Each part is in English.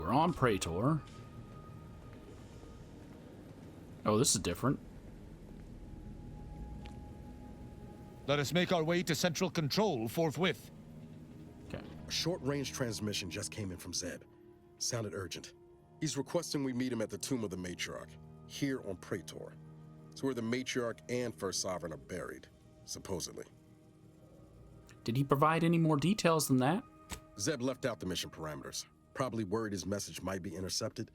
we're on Praetor. Oh, this is different. Let us make our way to Central Control forthwith. Okay. A short-range transmission just came in from Zeb. Sounded urgent. He's requesting we meet him at the tomb of the Matriarch, here on Praetor. It's where the Matriarch and First Sovereign are buried, supposedly. Did he provide any more details than that? Zeb left out the mission parameters. Probably worried his message might be intercepted.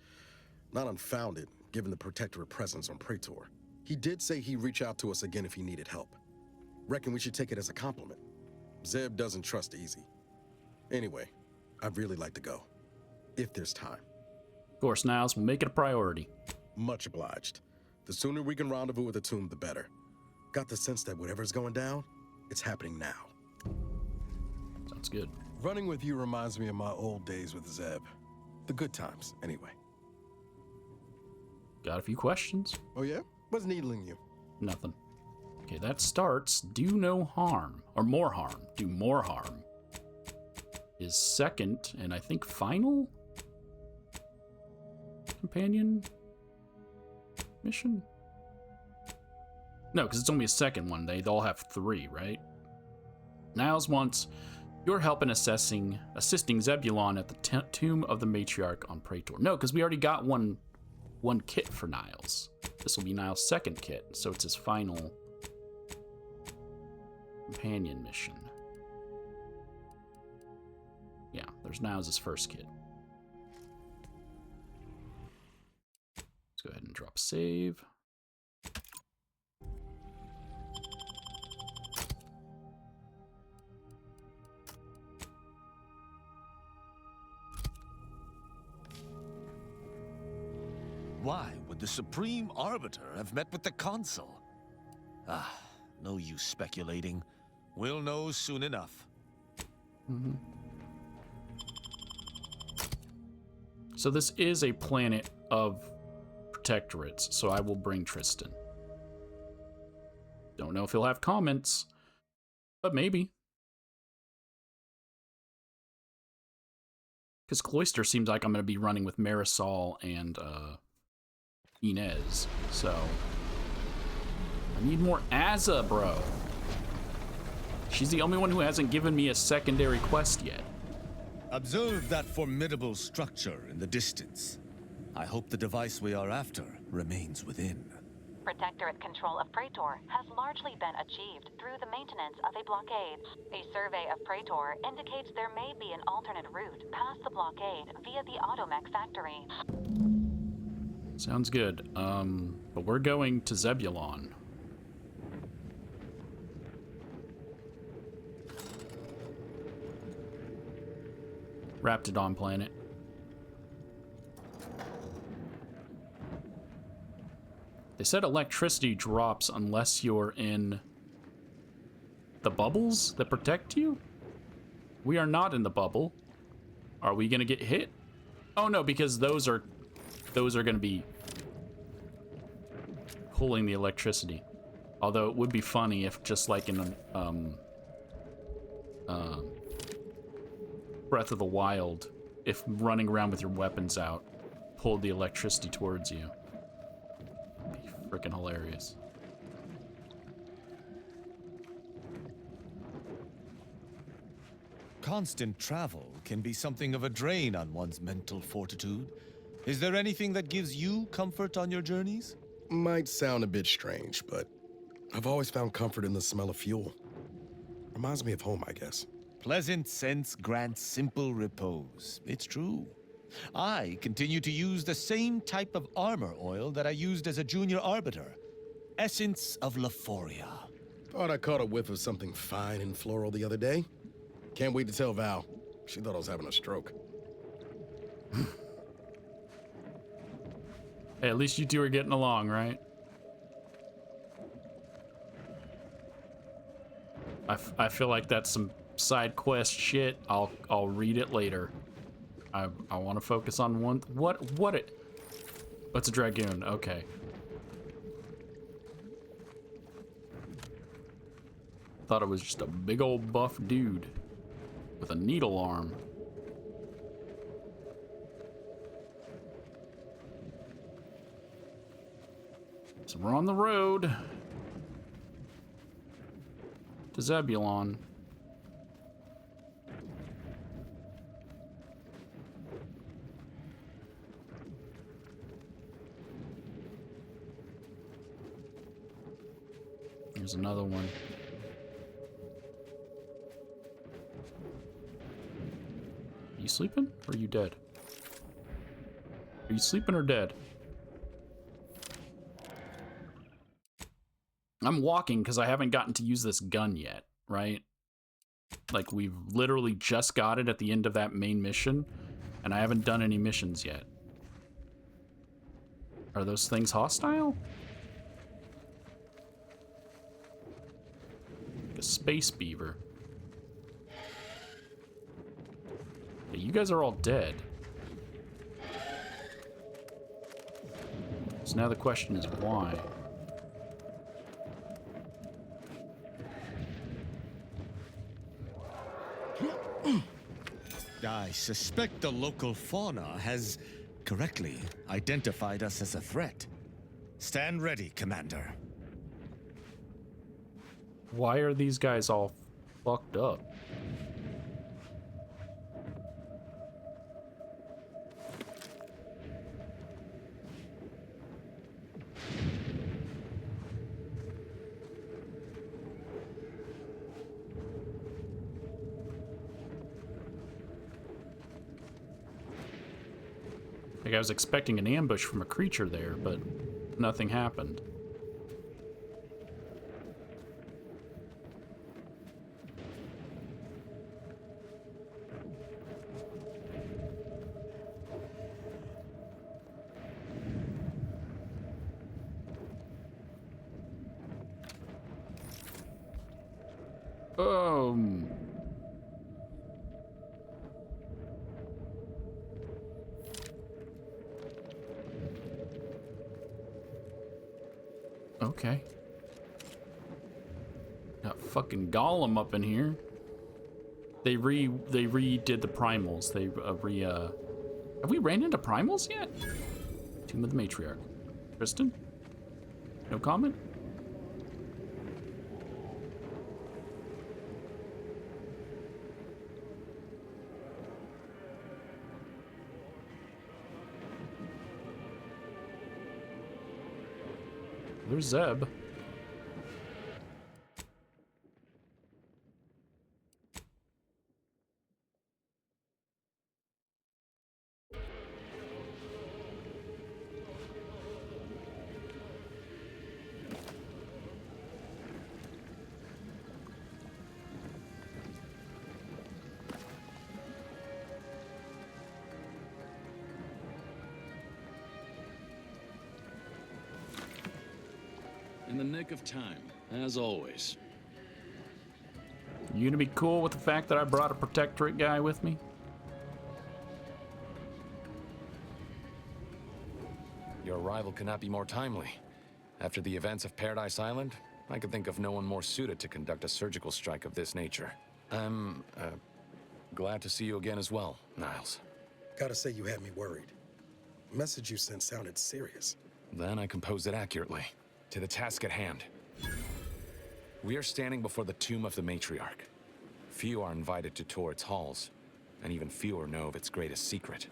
Not unfounded, given the Protectorate presence on Praetor. He did say he'd reach out to us again if he needed help. Reckon we should take it as a compliment. Zeb doesn't trust easy. Anyway, I'd really like to go. If there's time. Of course, Niles, we'll make it a priority. Much obliged. The sooner we can rendezvous at the tomb, the better. Got the sense that whatever's going down, it's happening now. Sounds good. Running with you reminds me of my old days with Zeb. The good times, anyway. Got a few questions. Oh yeah? What's needling you? Nothing. Okay, that starts do no harm. Or more harm. Do more harm. Is second, and I think final? Companion? Mission? No, because it's only a second one. They all have 3, right? Niles wants your help in assisting Zebulon at the tomb of the Matriarch on Praetor. No, because we already got one kit for Niles. This will be Niles' second kit, so it's his final companion mission. Yeah, there's Niles' first kit. Let's go ahead and drop save. Why would the Supreme Arbiter have met with the Consul? Ah, no use speculating. We'll know soon enough. Mm-hmm. So this is a planet of protectorates, so I will bring Tristan. Don't know if he'll have comments, but maybe. Because Cloister seems like I'm going to be running with Marisol and Inez, so I need more Azza, bro. She's the only one who hasn't given me a secondary quest yet. Observe that formidable structure in the distance. I hope the device we are after remains within. Protectorate control of Praetor has largely been achieved through the maintenance of a blockade. A survey of Praetor indicates there may be an alternate route past the blockade via the Automech factory. Sounds good. But we're going to Zebulon. Raptidon planet. They said electricity drops unless you're in the bubbles that protect you? We are not in the bubble. Are we gonna get hit? Oh no, because those are gonna be pulling the electricity. Although it would be funny if, just like in Breath of the Wild, if running around with your weapons out pulled the electricity towards you. It'd be freaking hilarious. Constant travel can be something of a drain on one's mental fortitude. Is there anything that gives you comfort on your journeys? Might sound a bit strange, but I've always found comfort in the smell of fuel. Reminds me of home, I guess. Pleasant scents grant simple repose. It's true. I continue to use the same type of armor oil that I used as a junior arbiter. Essence of v.a.l.e.r.i.e. Thought I caught a whiff of something fine and floral the other day. Can't wait to tell Val. She thought I was having a stroke. Hey, at least you two are getting along, right? I feel like that's some side quest shit. I'll read it later. I want to focus on one. What's a dragoon? Okay. Thought it was just a big old buff dude with a needle arm. So we're on the road to Zebulon. There's another one. Are you sleeping or are you dead? Are you sleeping or dead? I'm walking because I haven't gotten to use this gun yet, right? Like, we've literally just got it at the end of that main mission, and I haven't done any missions yet. Are those things hostile? Like a space beaver. Yeah, you guys are all dead. So now the question is why? I suspect the local fauna has correctly identified us as a threat. Stand ready, Commander. Why are these guys all fucked up? Like, I was expecting an ambush from a creature there, but nothing happened. Okay. Got fucking Gollum up in here. They redid the primals. Have we ran into primals yet? Tomb of the Matriarch. Kristen? No comment? There's Zeb. In the nick of time, as always. You gonna be cool with the fact that I brought a protectorate guy with me? Your arrival cannot be more timely. After the events of Paradise Island, I could think of no one more suited to conduct a surgical strike of this nature. I'm, glad to see you again as well, Niles. Gotta say you had me worried. The message you sent sounded serious. Then I composed it accurately. To the task at hand. We are standing before the tomb of the Matriarch. Few are invited to tour its halls, and even fewer know of its greatest secret.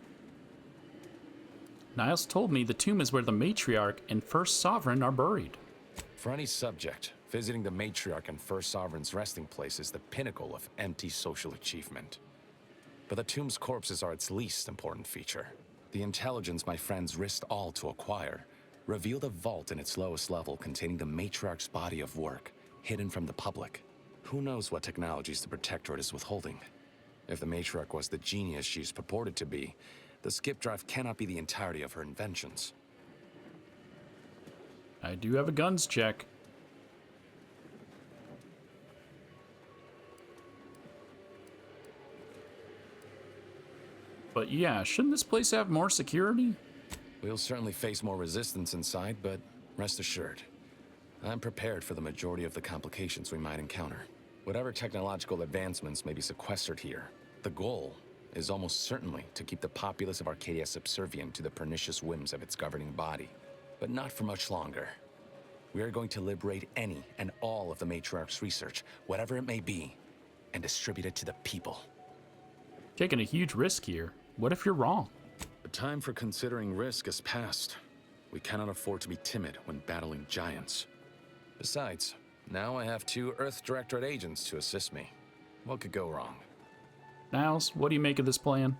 Niles told me the tomb is where the Matriarch and First Sovereign are buried. For any subject, visiting the Matriarch and First Sovereign's resting place is the pinnacle of empty social achievement. But the tomb's corpses are its least important feature. The intelligence my friends risked all to acquire revealed a vault in its lowest level containing the Matriarch's body of work, hidden from the public. Who knows what technologies the Protectorate is withholding? If the Matriarch was the genius she's purported to be, the skip drive cannot be the entirety of her inventions. I do have a guns check. But yeah, shouldn't this place have more security? We'll certainly face more resistance inside, but rest assured, I'm prepared for the majority of the complications we might encounter. Whatever technological advancements may be sequestered here, the goal is almost certainly to keep the populace of Arcadia subservient to the pernicious whims of its governing body. But not for much longer. We are going to liberate any and all of the Matriarch's research, whatever it may be, and distribute it to the people. Taking a huge risk here. What if you're wrong? The time for considering risk is past. We cannot afford to be timid when battling giants. Besides, now I have 2 Earth Directorate agents to assist me. What could go wrong? Niles, what do you make of this plan?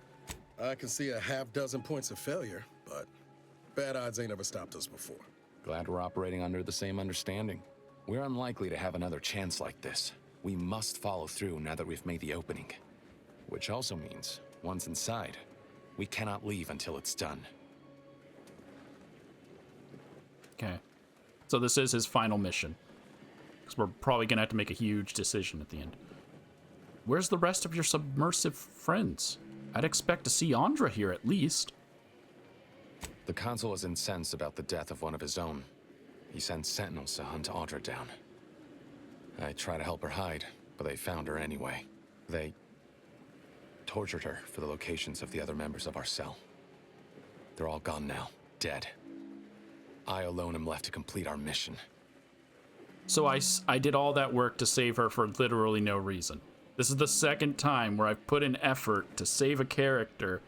I can see a half dozen points of failure, but bad odds ain't ever stopped us before. Glad we're operating under the same understanding. We're unlikely to have another chance like this. We must follow through now that we've made the opening. Which also means, once inside, we cannot leave until it's done. Okay. So this is his final mission. Because we're probably going to have to make a huge decision at the end. Where's the rest of your submersive friends? I'd expect to see Andra here at least. The consul is incensed about the death of one of his own. He sends sentinels to hunt Audra down. I try to help her hide, but they found her anyway. They tortured her for the locations of the other members of our cell. They're all gone now, dead. I alone am left to complete our mission. So I did all that work to save her for literally no reason. This is the second time where I've put in effort to save a character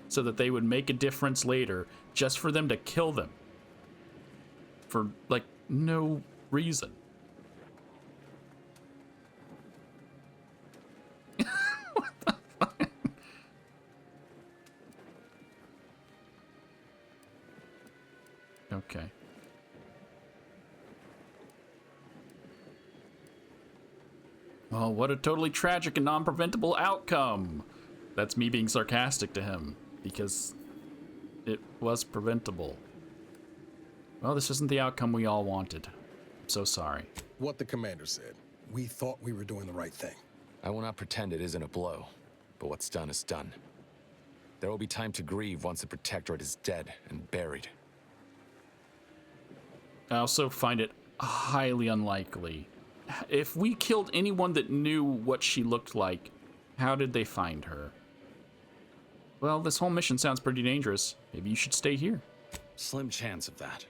so that they would make a difference later, just for them to kill them. For, like, no reason. What the fuck? Okay. Well, what a totally tragic and non-preventable outcome. That's me being sarcastic to him, because it was preventable. Well, this isn't the outcome we all wanted. I'm so sorry. What the commander said. We thought we were doing the right thing. I will not pretend it isn't a blow, but what's done is done. There will be time to grieve once the Protectorate is dead and buried. I also find it highly unlikely. If we killed anyone that knew what she looked like, how did they find her? Well, this whole mission sounds pretty dangerous. Maybe you should stay here. Slim chance of that.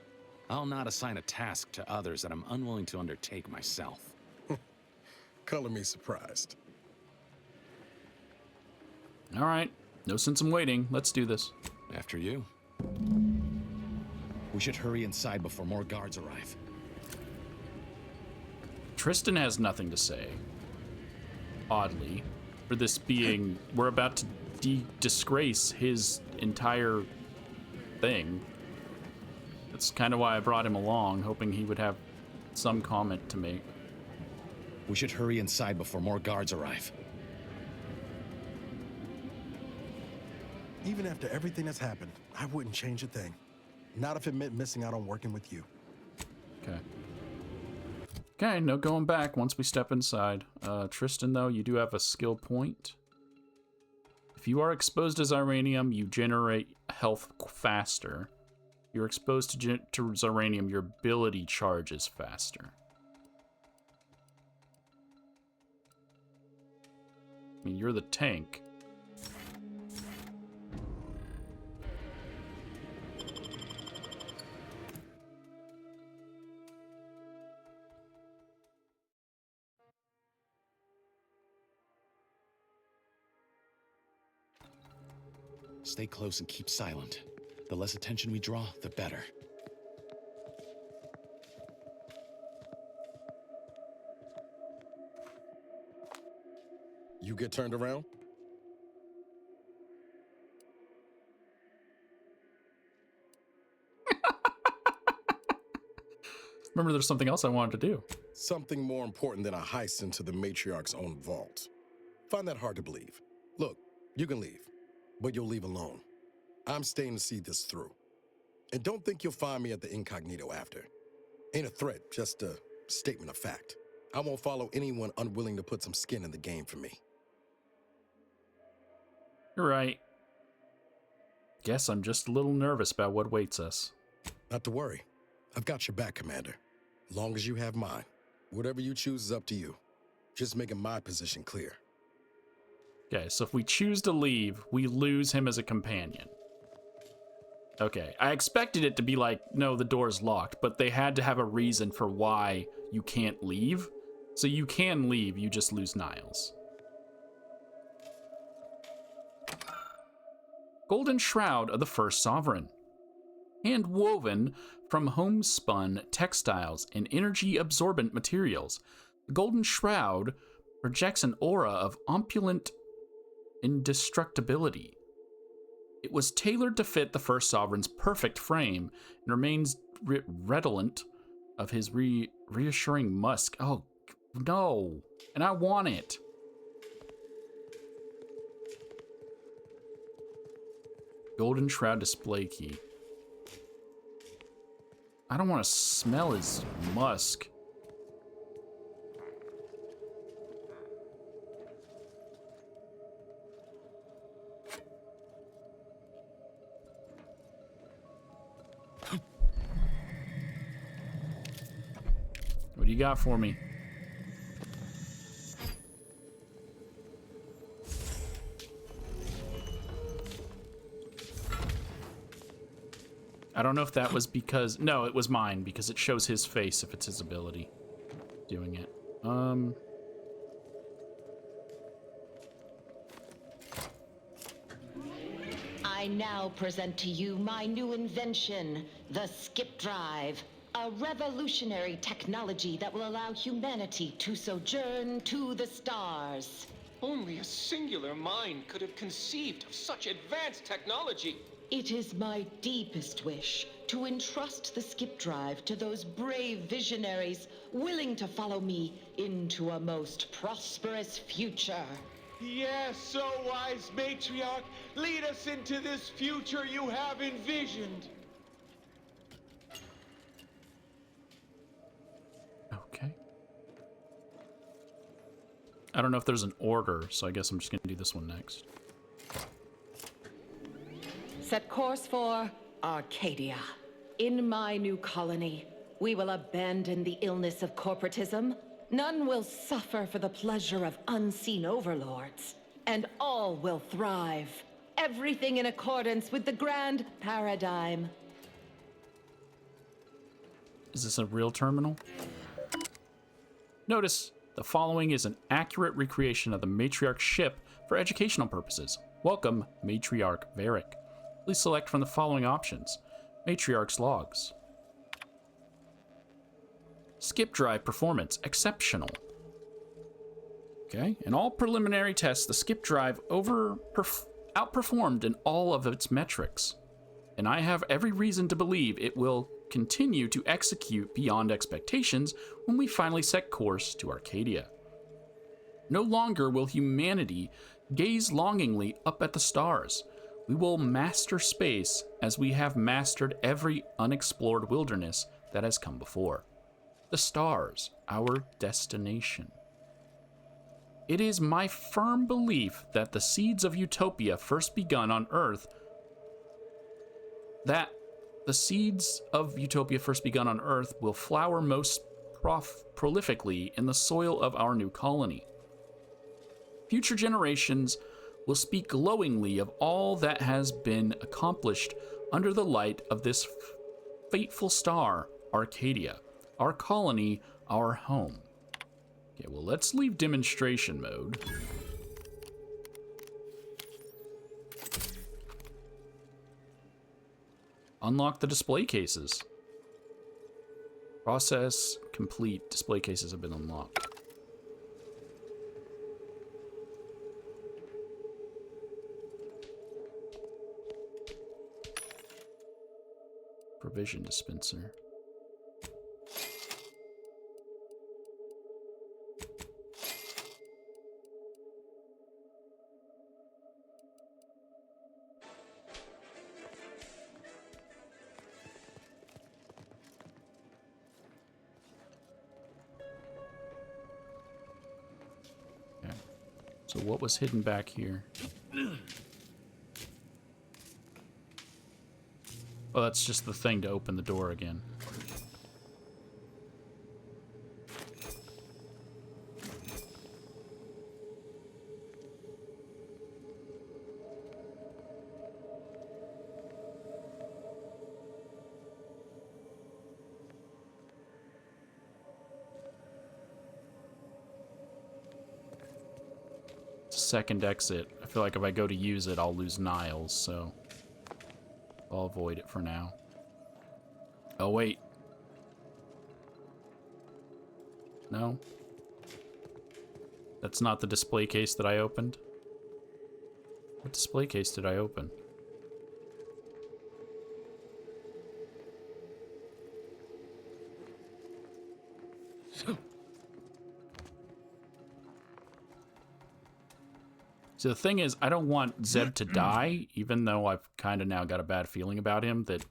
I'll not assign a task to others that I'm unwilling to undertake myself. Color me surprised. All right. No sense in waiting. Let's do this. After you. We should hurry inside before more guards arrive. Tristan has nothing to say. Oddly. For this being... We're about to disgrace his entire thing. That's kind of why I brought him along, hoping he would have some comment to make. We should hurry inside before more guards arrive. Even after everything that's happened, I wouldn't change a thing. Not if it meant missing out on working with you. Okay. Okay, no going back once we step inside. Tristan, though, you do have a skill point. If you are exposed to Ziranium, you generate health faster. If you're exposed to Ziranium, your ability charges faster. I mean, you're the tank. Stay close and keep silent. The less attention we draw, the better. You get turned around? Remember, there's something else I wanted to do. Something more important than a heist into the Matriarch's own vault. Find that hard to believe. Look, you can leave, but you'll leave alone. I'm staying to see this through. And don't think you'll find me at the incognito after. Ain't a threat, just a statement of fact. I won't follow anyone unwilling to put some skin in the game for me. You're right. Guess I'm just a little nervous about what waits us. Not to worry. I've got your back, Commander. Long as you have mine. Whatever you choose is up to you. Just making my position clear. Okay, so if we choose to leave, we lose him as a companion. Okay, I expected it to be like, no, the door's locked, but they had to have a reason for why you can't leave. So you can leave, you just lose Niles. Golden Shroud of the First Sovereign. Hand woven from homespun textiles and energy-absorbent materials, the Golden Shroud projects an aura of opulent indestructibility. It was tailored to fit the First Sovereign's perfect frame and remains redolent of his reassuring musk. Oh, no. And I want it. Golden Shroud display key. I don't want to smell his musk. What do you got for me? I don't know if that was because... No, it was mine, because it shows his face if it's his ability doing it. I now present to you my new invention, the skip drive. A revolutionary technology that will allow humanity to sojourn to the stars. Only a singular mind could have conceived of such advanced technology. It is my deepest wish to entrust the skip drive to those brave visionaries willing to follow me into a most prosperous future. Yes, so wise matriarch, lead us into this future you have envisioned. Okay. I don't know if there's an order, so I guess I'm just going to do this one next. Set course for Arcadia. In my new colony, we will abandon the illness of corporatism. None will suffer for the pleasure of unseen overlords. And all will thrive. Everything in accordance with the grand paradigm. Is this a real terminal? Notice the following is an accurate recreation of the Matriarch's ship for educational purposes. Welcome, Matriarch v.a.l.e.r.i.e. Please select from the following options. Matriarch's logs. Skip drive performance, exceptional. Okay, in all preliminary tests, the skip drive outperformed in all of its metrics. And I have every reason to believe it will continue to execute beyond expectations when we finally set course to Arcadia. No longer will humanity gaze longingly up at the stars. We will master space as we have mastered every unexplored wilderness that has come before. The stars, our destination. It is my firm belief that the seeds of utopia first begun on Earth will flower most prolifically in the soil of our new colony. Future generations will speak glowingly of all that has been accomplished under the light of this fateful star, Arcadia, our colony, our home. Okay, well, let's leave demonstration mode. Unlock the display cases. Process complete. Display cases have been unlocked. Provision dispenser. Okay. So what was hidden back here? Oh, that's just the thing to open the door again. second exit. I feel like if I go to use it, I'll lose Niles, so I'll avoid it for now. Oh, wait. No? That's not the display case that I opened? What display case did I open? So the thing is, I don't want Zeb to die, even though I've kind of now got a bad feeling about him that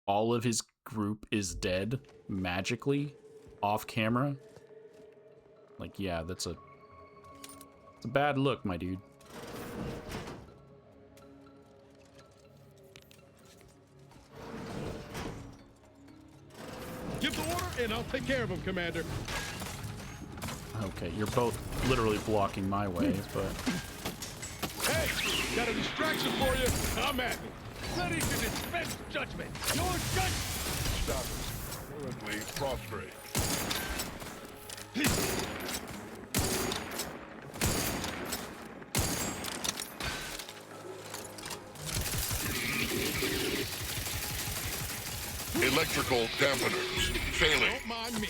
all of his group is dead magically off camera. Like, yeah, it's a bad look, my dude. Give the order and I'll take care of him, Commander. Okay, you're both literally blocking my way, but... Hey, got a distraction for you. Come at me. Ready to dispense judgment. Your judgment. Stop it. Currently prostrate. Electrical dampeners failing. Don't mind me.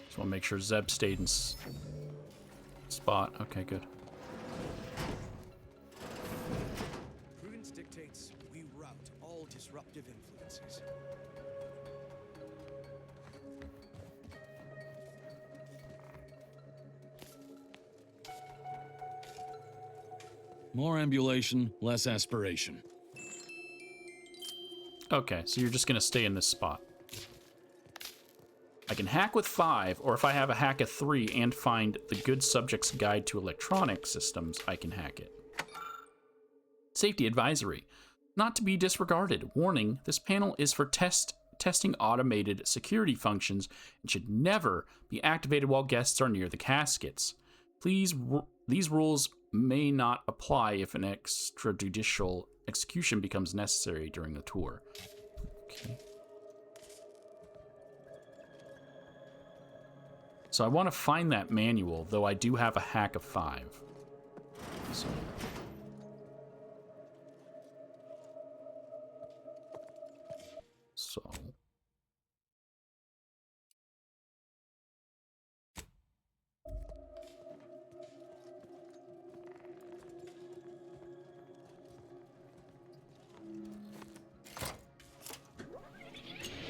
Just want to make sure Zeb stayed in spot. Okay, good. Prudence dictates we rout all disruptive influences. More ambulation, less aspiration. Okay, so you're just going to stay in this spot. I can hack with 5, or if I have a hack of 3 and find the Good Subject's Guide to Electronic Systems, I can hack it. Safety advisory. Not to be disregarded. Warning, this panel is for testing automated security functions and should never be activated while guests are near the caskets. Please, these rules may not apply if an extrajudicial execution becomes necessary during the tour. Okay. So I want to find that manual, though I do have a hack of 5. So.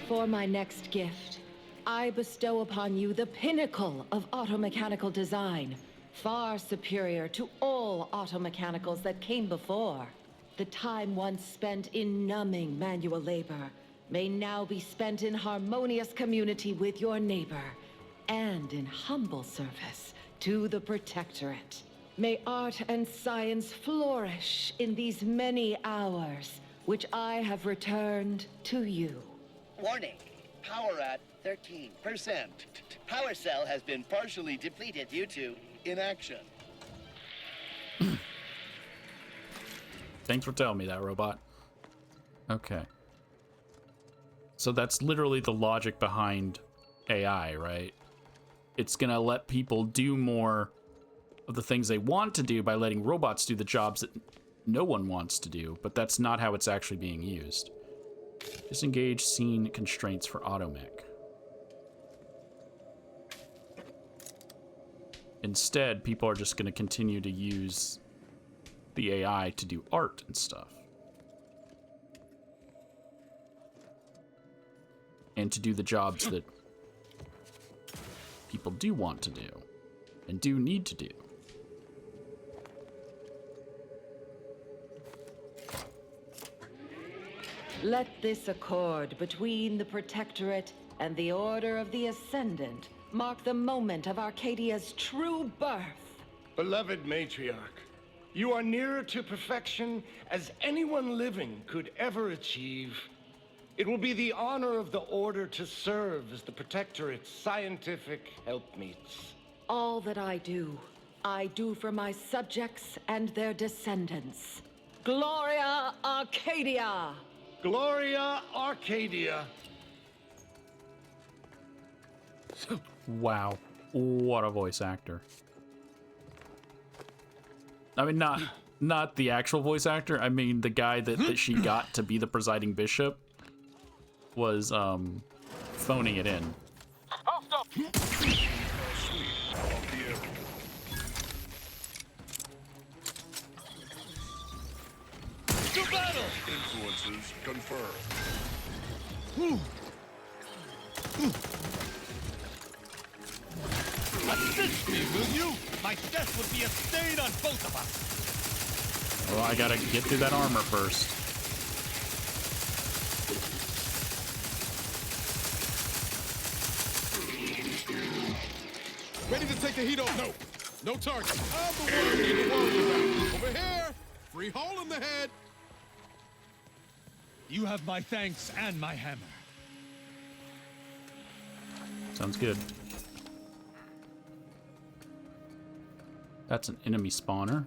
For my next gift, I bestow upon you the pinnacle of automechanical design, far superior to all automechanicals that came before. The time once spent in numbing manual labor may now be spent in harmonious community with your neighbor and in humble service to the Protectorate. May art and science flourish in these many hours which I have returned to you. Warning, power at 13%. Power cell has been partially depleted due to inaction. Thanks for telling me that, robot. Okay. So that's literally the logic behind AI, right? It's gonna let people do more of the things they want to do by letting robots do the jobs that no one wants to do, but that's not how it's actually being used. Disengage scene constraints for automech. Instead, people are just going to continue to use the AI to do art and stuff. And to do the jobs that people do want to do and do need to do. Let this accord between the Protectorate and the Order of the Ascendant mark the moment of Arcadia's true birth. Beloved matriarch, you are nearer to perfection as anyone living could ever achieve. It will be the honor of the Order to serve as the Protectorate's scientific helpmeets. All that I do, I do for my subjects and their descendants. Gloria Arcadia! Gloria Arcadia. Wow. What a voice actor. I mean, not the actual voice actor. I mean, the guy that she got to be the presiding bishop was phoning it in. I'll stop. To battle! Influences confirmed. Assist me, will you? My death would be a stain on both of us. Well, I gotta get through that armor first. Ready to take the heat off? No. No target. I'm the one you need to worry about. Over here. Free hole in the head. You have my thanks and my hammer. Sounds good. That's an enemy spawner.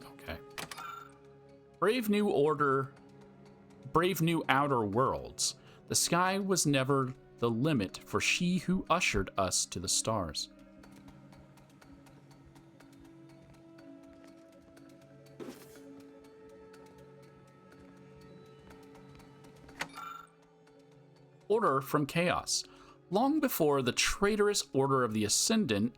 Okay. Brave New Outer Worlds. The sky was never the limit for she who ushered us to the stars. Order from Chaos. Long before the traitorous Order of the Ascendant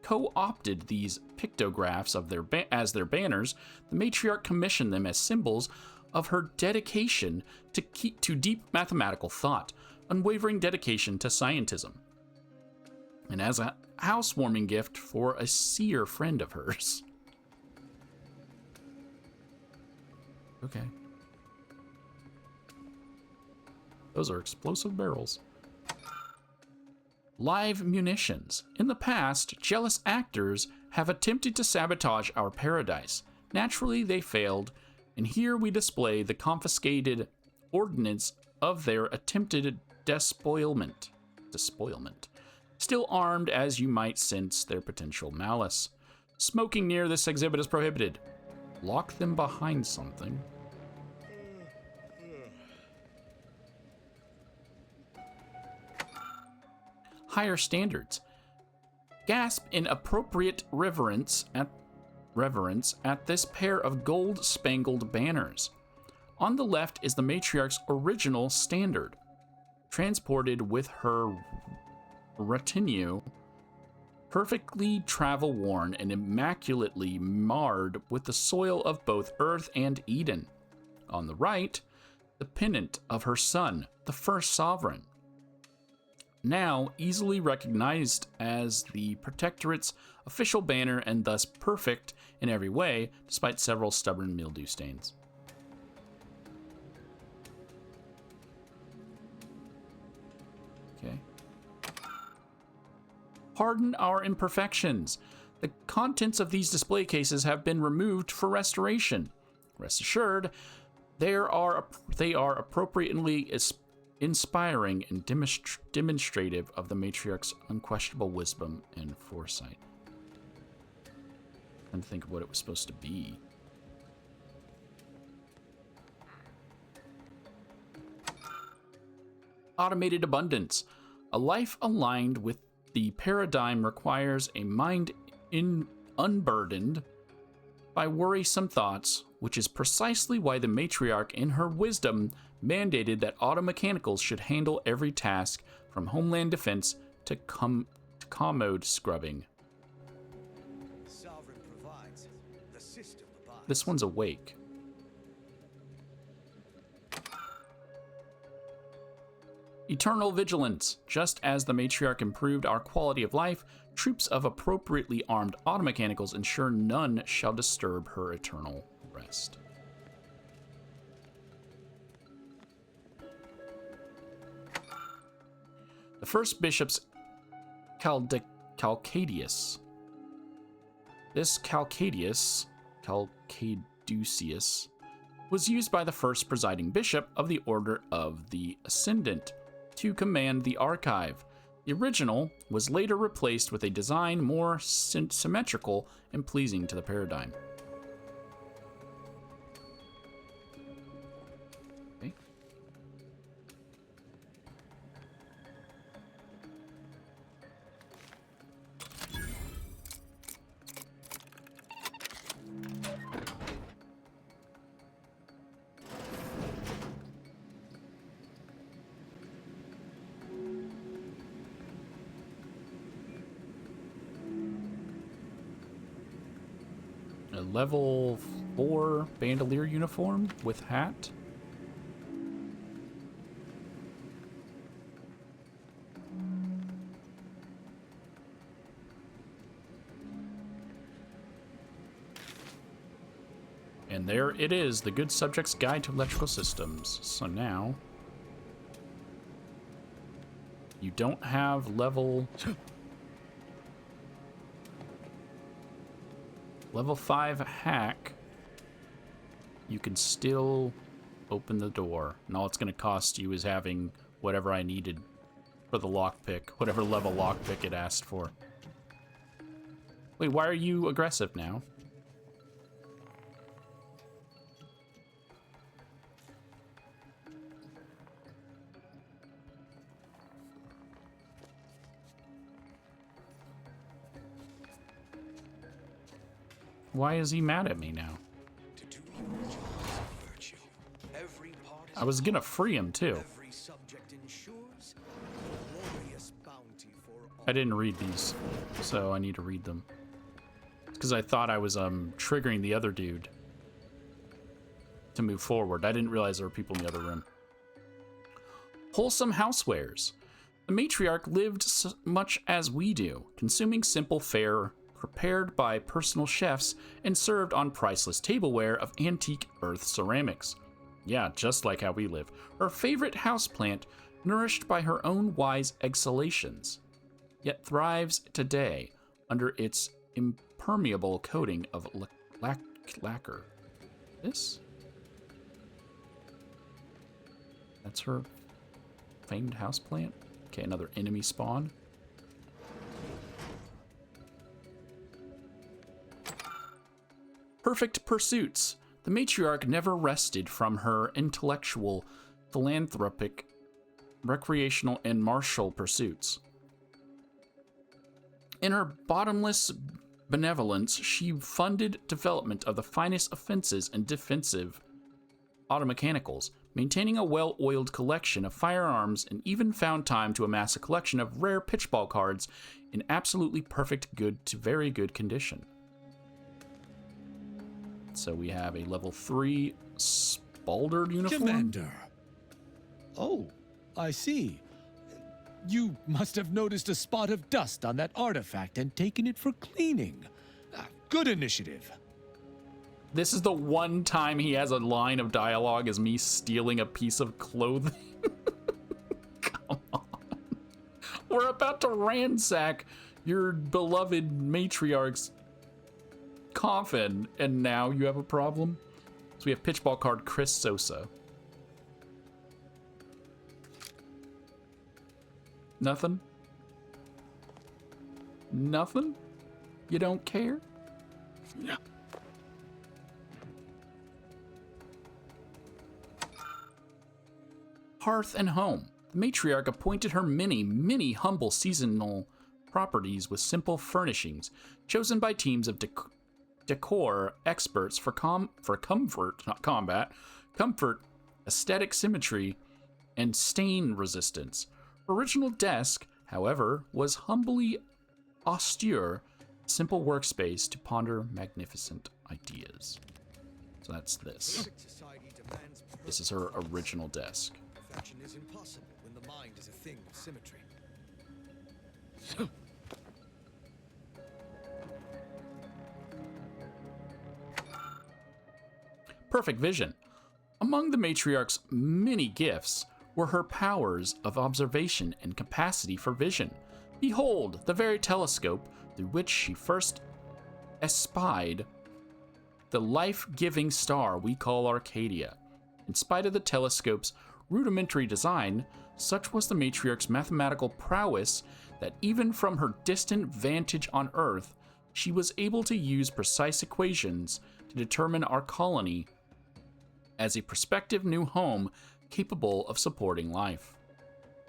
co-opted these pictographs of as their banners, the matriarch commissioned them as symbols of her dedication to deep mathematical thought, unwavering dedication to scientism, and as a housewarming gift for a seer friend of hers. Okay. Those are explosive barrels. Live munitions. In the past, jealous actors have attempted to sabotage our paradise. Naturally, they failed, and here we display the confiscated ordnance of their attempted despoilment. Still armed, as you might sense their potential malice. Smoking near this exhibit is prohibited. Lock them behind something. Higher standards. Gasp in appropriate reverence at this pair of gold-spangled banners. On the left is the matriarch's original standard, transported with her retinue, perfectly travel-worn and immaculately marred with the soil of both Earth and Eden. On the right, the pennant of her son, the first sovereign, now easily recognized as the Protectorate's official banner and thus perfect in every way, despite several stubborn mildew stains. Okay. Pardon our imperfections. The contents of these display cases have been removed for restoration. Rest assured, they are appropriately inspiring and demonstrative of the matriarch's unquestionable wisdom and foresight. I'm trying to think of what it was supposed to be. Automated abundance. A life aligned with the paradigm requires a mind unburdened by worrisome thoughts, which is precisely why the matriarch, in her wisdom, mandated that automechanicals should handle every task from homeland defense to commode scrubbing. The sovereign provides, the system abides. This one's awake. Eternal vigilance. Just as the matriarch improved our quality of life, troops of appropriately armed automechanicals ensure none shall disturb her eternal rest. The first bishop's Calcaduceus. This Calcaduceus was used by the first presiding bishop of the Order of the Ascendant, to command the archive. The original was later replaced with a design more symmetrical and pleasing to the paradigm. Okay. A level 4 bandolier uniform with hat. And there it is, the Good Subject's Guide to Electrical Systems. So now, you don't have level 5 hack. You can still open the door. And all it's going to cost you is having whatever I needed for the lockpick, whatever level lockpick it asked for. Wait, why are you aggressive now? Why is he mad at me now? I was gonna free him too. I didn't read these, so I need to read them. Because I thought I was triggering the other dude to move forward. I didn't realize there were people in the other room. Wholesome housewares. The matriarch lived much as we do, consuming simple fare prepared by personal chefs and served on priceless tableware of antique earth ceramics. Yeah, just like how we live. Her favorite houseplant, nourished by her own wise exhalations, yet thrives today under its impermeable coating of lacquer. This? That's her famed houseplant? Okay, another enemy spawn. Perfect pursuits. The matriarch never rested from her intellectual, philanthropic, recreational, and martial pursuits. In her bottomless benevolence, she funded development of the finest offensive and defensive automechanicals, maintaining a well-oiled collection of firearms, and even found time to amass a collection of rare pitchball cards in absolutely perfect good to very good condition. So we have a level 3 Spalder uniform. Commander. Oh, I see. You must have noticed a spot of dust on that artifact and taken it for cleaning. Good initiative. This is the one time he has a line of dialogue as me stealing a piece of clothing. Come on. We're about to ransack your beloved matriarch's coffin, and now you have a problem? So we have pitchball card Chris Sosa. Nothing? Nothing? You don't care? Yeah. Hearth and home. The matriarch appointed her many humble seasonal properties with simple furnishings, chosen by teams of decor experts for comfort, not combat, comfort, aesthetic symmetry, and stain resistance. Original desk, however, was humbly austere, simple workspace to ponder magnificent ideas. So that's this. This is her original desk. Perfection is impossible when the mind is a thing of symmetry. Perfect vision. Among the matriarch's many gifts were her powers of observation and capacity for vision. Behold, the very telescope through which she first espied the life-giving star we call Arcadia. In spite of the telescope's rudimentary design, Such was the matriarch's mathematical prowess that even from her distant vantage on Earth, she was able to use precise equations to determine our colony as a prospective new home capable of supporting life.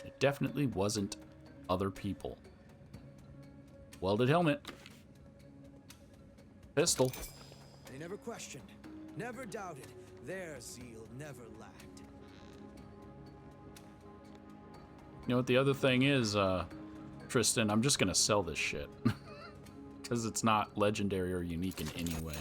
It definitely wasn't other people. Welded helmet. Pistol. They never questioned, never doubted. Their zeal never lacked. You know what the other thing is, Tristan? I'm just gonna sell this shit. Because it's not legendary or unique in any way.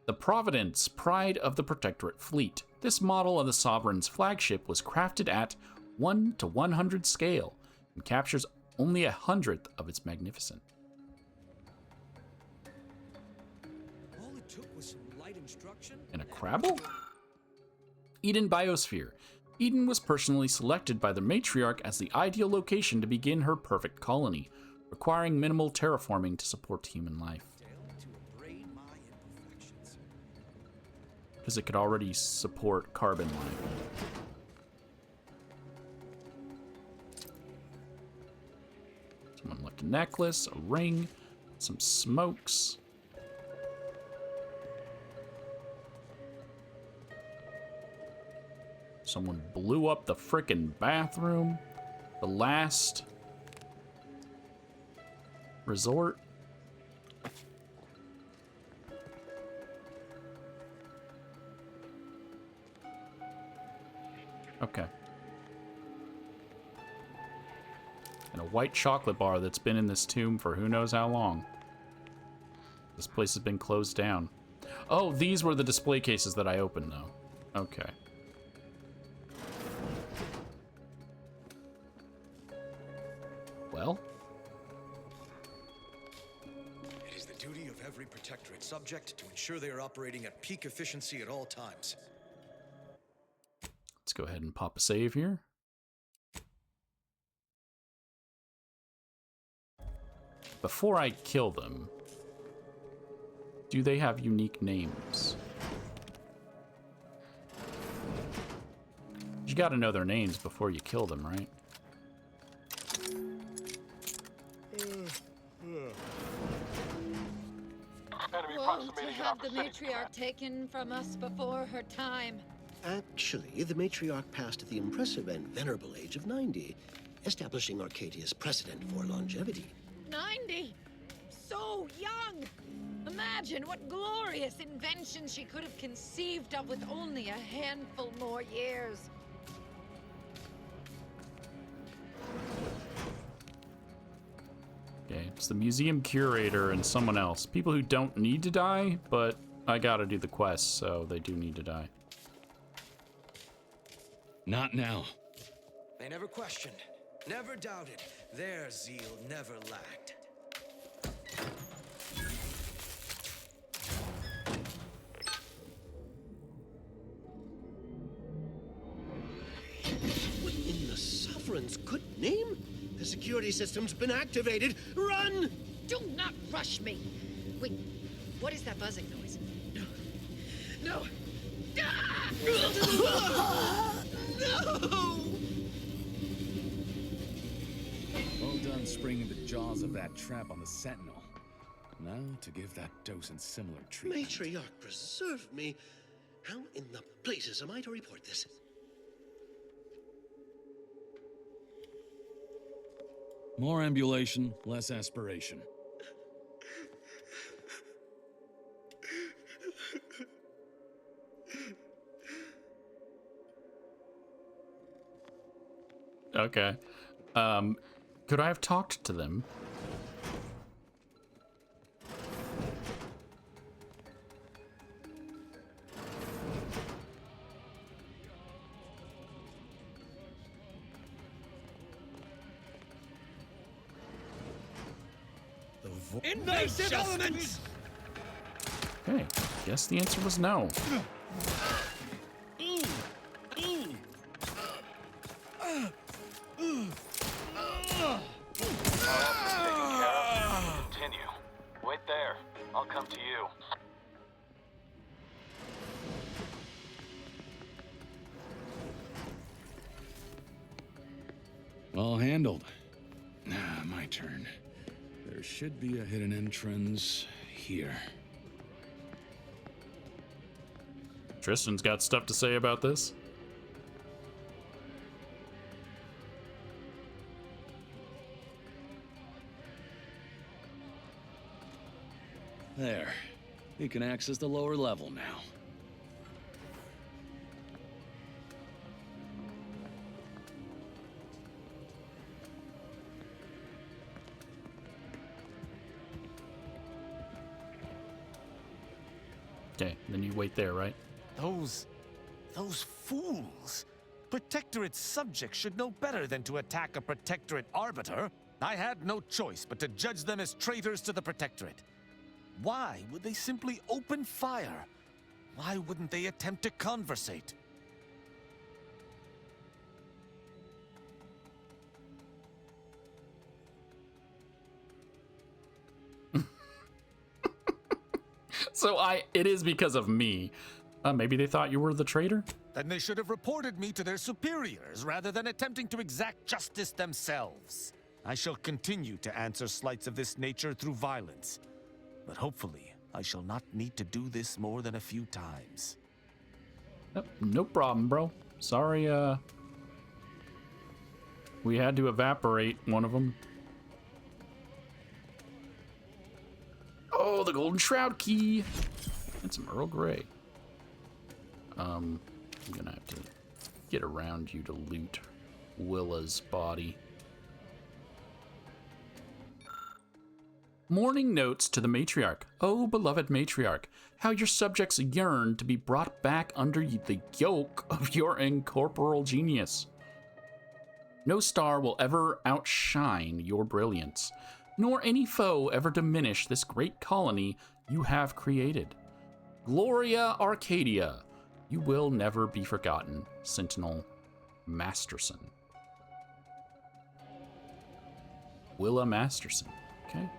The Providence, pride of the Protectorate fleet. This model of the Sovereign's flagship was crafted at 1 to 100 scale and captures only 1/100th of its magnificence. All it took was some light instruction. And a Crabble? Eden Biosphere. Eden was personally selected by the matriarch as the ideal location to begin her perfect colony, requiring minimal terraforming to support human life. Because it could already support carbon life. Someone left a necklace, a ring, some smokes. Someone blew up the frickin' bathroom. The last resort. Okay. And a white chocolate bar that's been in this tomb for who knows how long. This place has been closed down. Oh, these were the display cases that I opened, though. Okay. Well? It is the duty of every Protectorate subject to ensure they are operating at peak efficiency at all times. Let's go ahead and pop a save here. Before I kill them, do they have unique names? You gotta know their names before you kill them, right? Woe to have the matriarch taken from us before her time. Actually, the matriarch passed at the impressive and venerable age of 90, establishing Arcadia's precedent for longevity. 90? So young! Imagine what glorious inventions she could have conceived of with only a handful more years. Okay, it's the museum curator and someone else. People who don't need to die, but I gotta do the quest, so they do need to die. Not now. They never questioned, never doubted. Their zeal never lacked. What in the Sovereign's good name? The security system's been activated. Run! Do not rush me! Wait, what is that buzzing noise? No! Ah! No! Well done springing the jaws of that trap on the Sentinel. Now to give that docent similar treatment. Matriarch, preserve me. How in the blazes am I to report this? More ambulation, less aspiration. Okay. Could I have talked to them? Invasive elements! Okay, guess the answer was no. Continue. Wait there. I'll come to you. All handled. My turn. There should be a hidden entrance here. Tristan's got stuff to say about this. There. You can access the lower level now. Okay, then you wait there, right? Those fools! Protectorate subjects should know better than to attack a Protectorate arbiter. I had no choice but to judge them as traitors to the Protectorate. Why would they simply open fire? Why wouldn't they attempt to conversate? So it is because of me. Maybe they thought you were the traitor? Then they should have reported me to their superiors rather than attempting to exact justice themselves. I shall continue to answer slights of this nature through violence. But hopefully, I shall not need to do this more than a few times. No problem, bro. Sorry, we had to evaporate one of them. Oh, the Golden Shroud key! And some Earl Grey. I'm gonna have to get around you to loot Willa's body. Morning notes to the matriarch. Oh, beloved matriarch, how your subjects yearn to be brought back under the yoke of your incorporeal genius. No star will ever outshine your brilliance, nor any foe ever diminish this great colony you have created. Gloria Arcadia, you will never be forgotten, Sentinel Masterson. Willa Masterson, okay.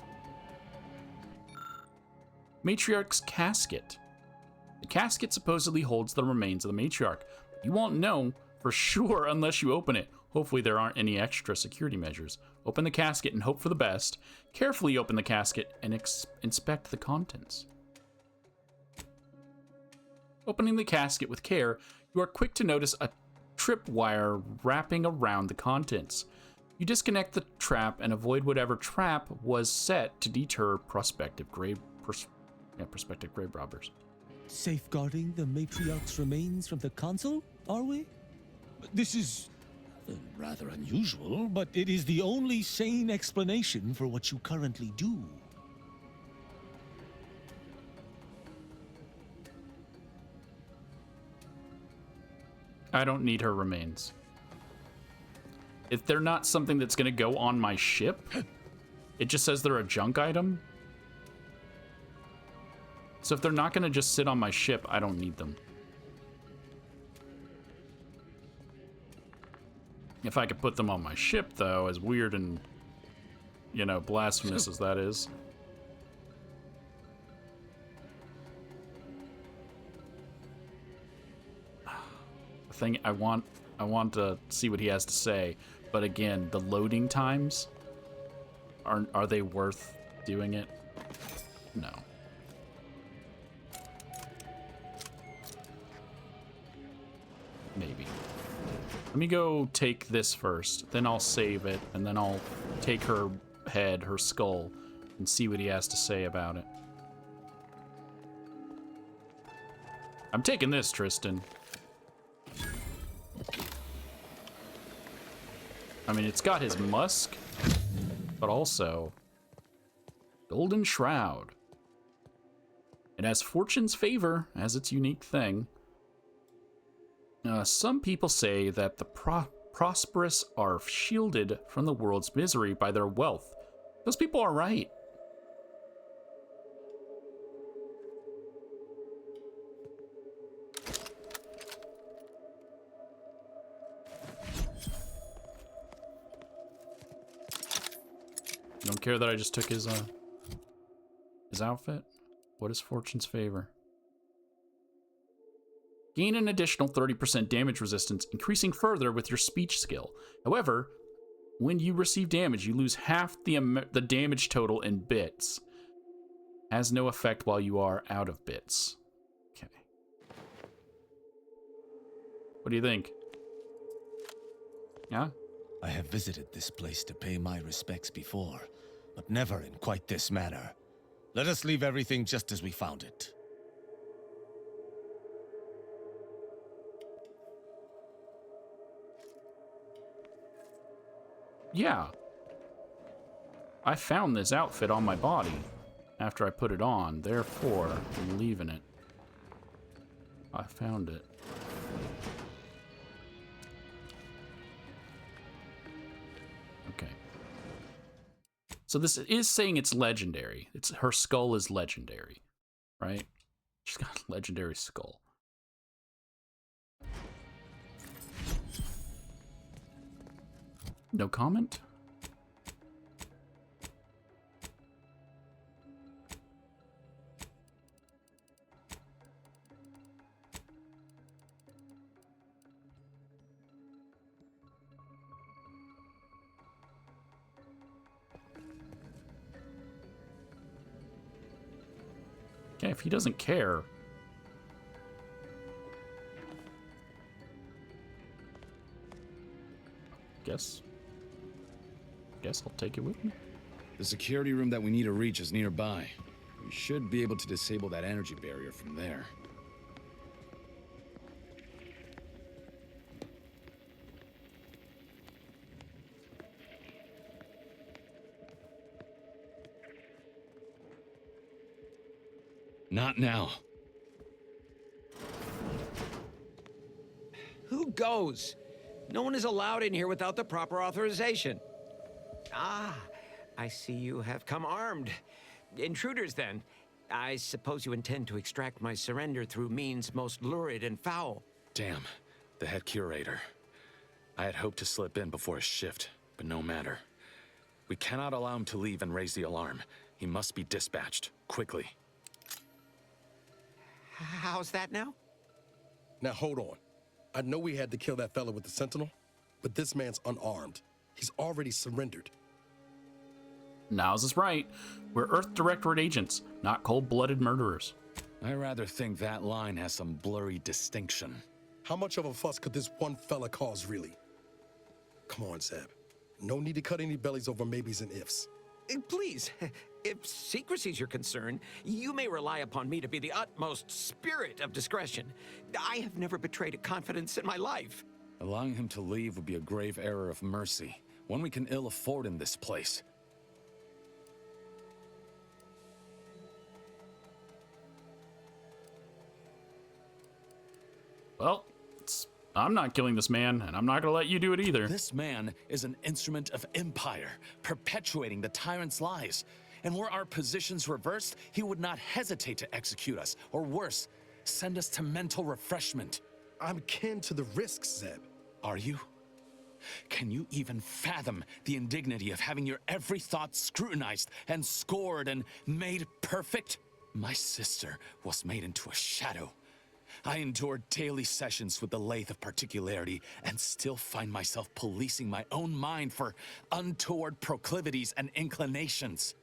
Matriarch's casket. The casket supposedly holds the remains of the matriarch. You won't know for sure unless you open it. Hopefully there aren't any extra security measures. Open the casket and hope for the best. Carefully open the casket and inspect the contents. Opening the casket with care, you are quick to notice a tripwire wrapping around the contents. You disconnect the trap and avoid whatever trap was set to deter prospective grave robbers. Safeguarding the matriarch's remains from the council, are we? This is rather unusual, but it is the only sane explanation for what you currently do. I don't need her remains. If they're not something that's going to go on my ship, it just says they're a junk item. So if they're not going to just sit on my ship, I don't need them. If I could put them on my ship, though, as weird and, you know, blasphemous as that is. The thing I want to see what he has to say, but again, the loading times, are they worth doing it? No. Maybe. Let me go take this first, then I'll save it, and then I'll take her head, her skull, and see what he has to say about it. I'm taking this, Tristan. I mean, it's got his musk, but also Golden Shroud. It has Fortune's Favor as its unique thing. Some people say that the prosperous are shielded from the world's misery by their wealth. Those people are right. You don't care that I just took his outfit? What is Fortune's Favor? Gain an additional 30% damage resistance, increasing further with your speech skill. However, When you receive damage, you lose half the damage total in bits. Has no effect while you are out of bits. Okay. What do you think? Yeah? I have visited this place to pay my respects before, but never in quite this manner. Let us leave everything just as we found it. Yeah. I found this outfit on my body after I put it on, therefore I'm leaving it. I found it. Okay. So this is saying it's legendary. Her skull is legendary, right? She's got a legendary skull. No comment? Okay, if he doesn't care. Guess I'll take it with me. The security room that we need to reach is nearby. We should be able to disable that energy barrier from there. Not now. Who goes? No one is allowed in here without the proper authorization. Ah, I see you have come armed. Intruders, then. I suppose you intend to extract my surrender through means most lurid and foul. Damn, the head curator. I had hoped to slip in before his shift, but no matter. We cannot allow him to leave and raise the alarm. He must be dispatched, quickly. How's that now? Now hold on. I know we had to kill that fella with the Sentinel, but this man's unarmed. He's already surrendered. Now's is right. We're Earth Directorate agents, not cold-blooded murderers. I rather think that line has some blurry distinction. How much of a fuss could this one fella cause, really? Come on, Zeb. No need to cut any bellies over maybes and ifs. Please, if secrecy's your concern, you may rely upon me to be the utmost spirit of discretion. I have never betrayed a confidence in my life. Allowing him to leave would be a grave error of mercy, one we can ill afford in this place. Well, I'm not killing this man, and I'm not gonna let you do it either. This man is an instrument of empire, perpetuating the tyrant's lies. And were our positions reversed, he would not hesitate to execute us, or worse, send us to mental refreshment. I'm kin to the risks, Zeb. Are you? Can you even fathom the indignity of having your every thought scrutinized and scored and made perfect? My sister was made into a shadow. I endured daily sessions with the lathe of particularity and still find myself policing my own mind for untoward proclivities and inclinations.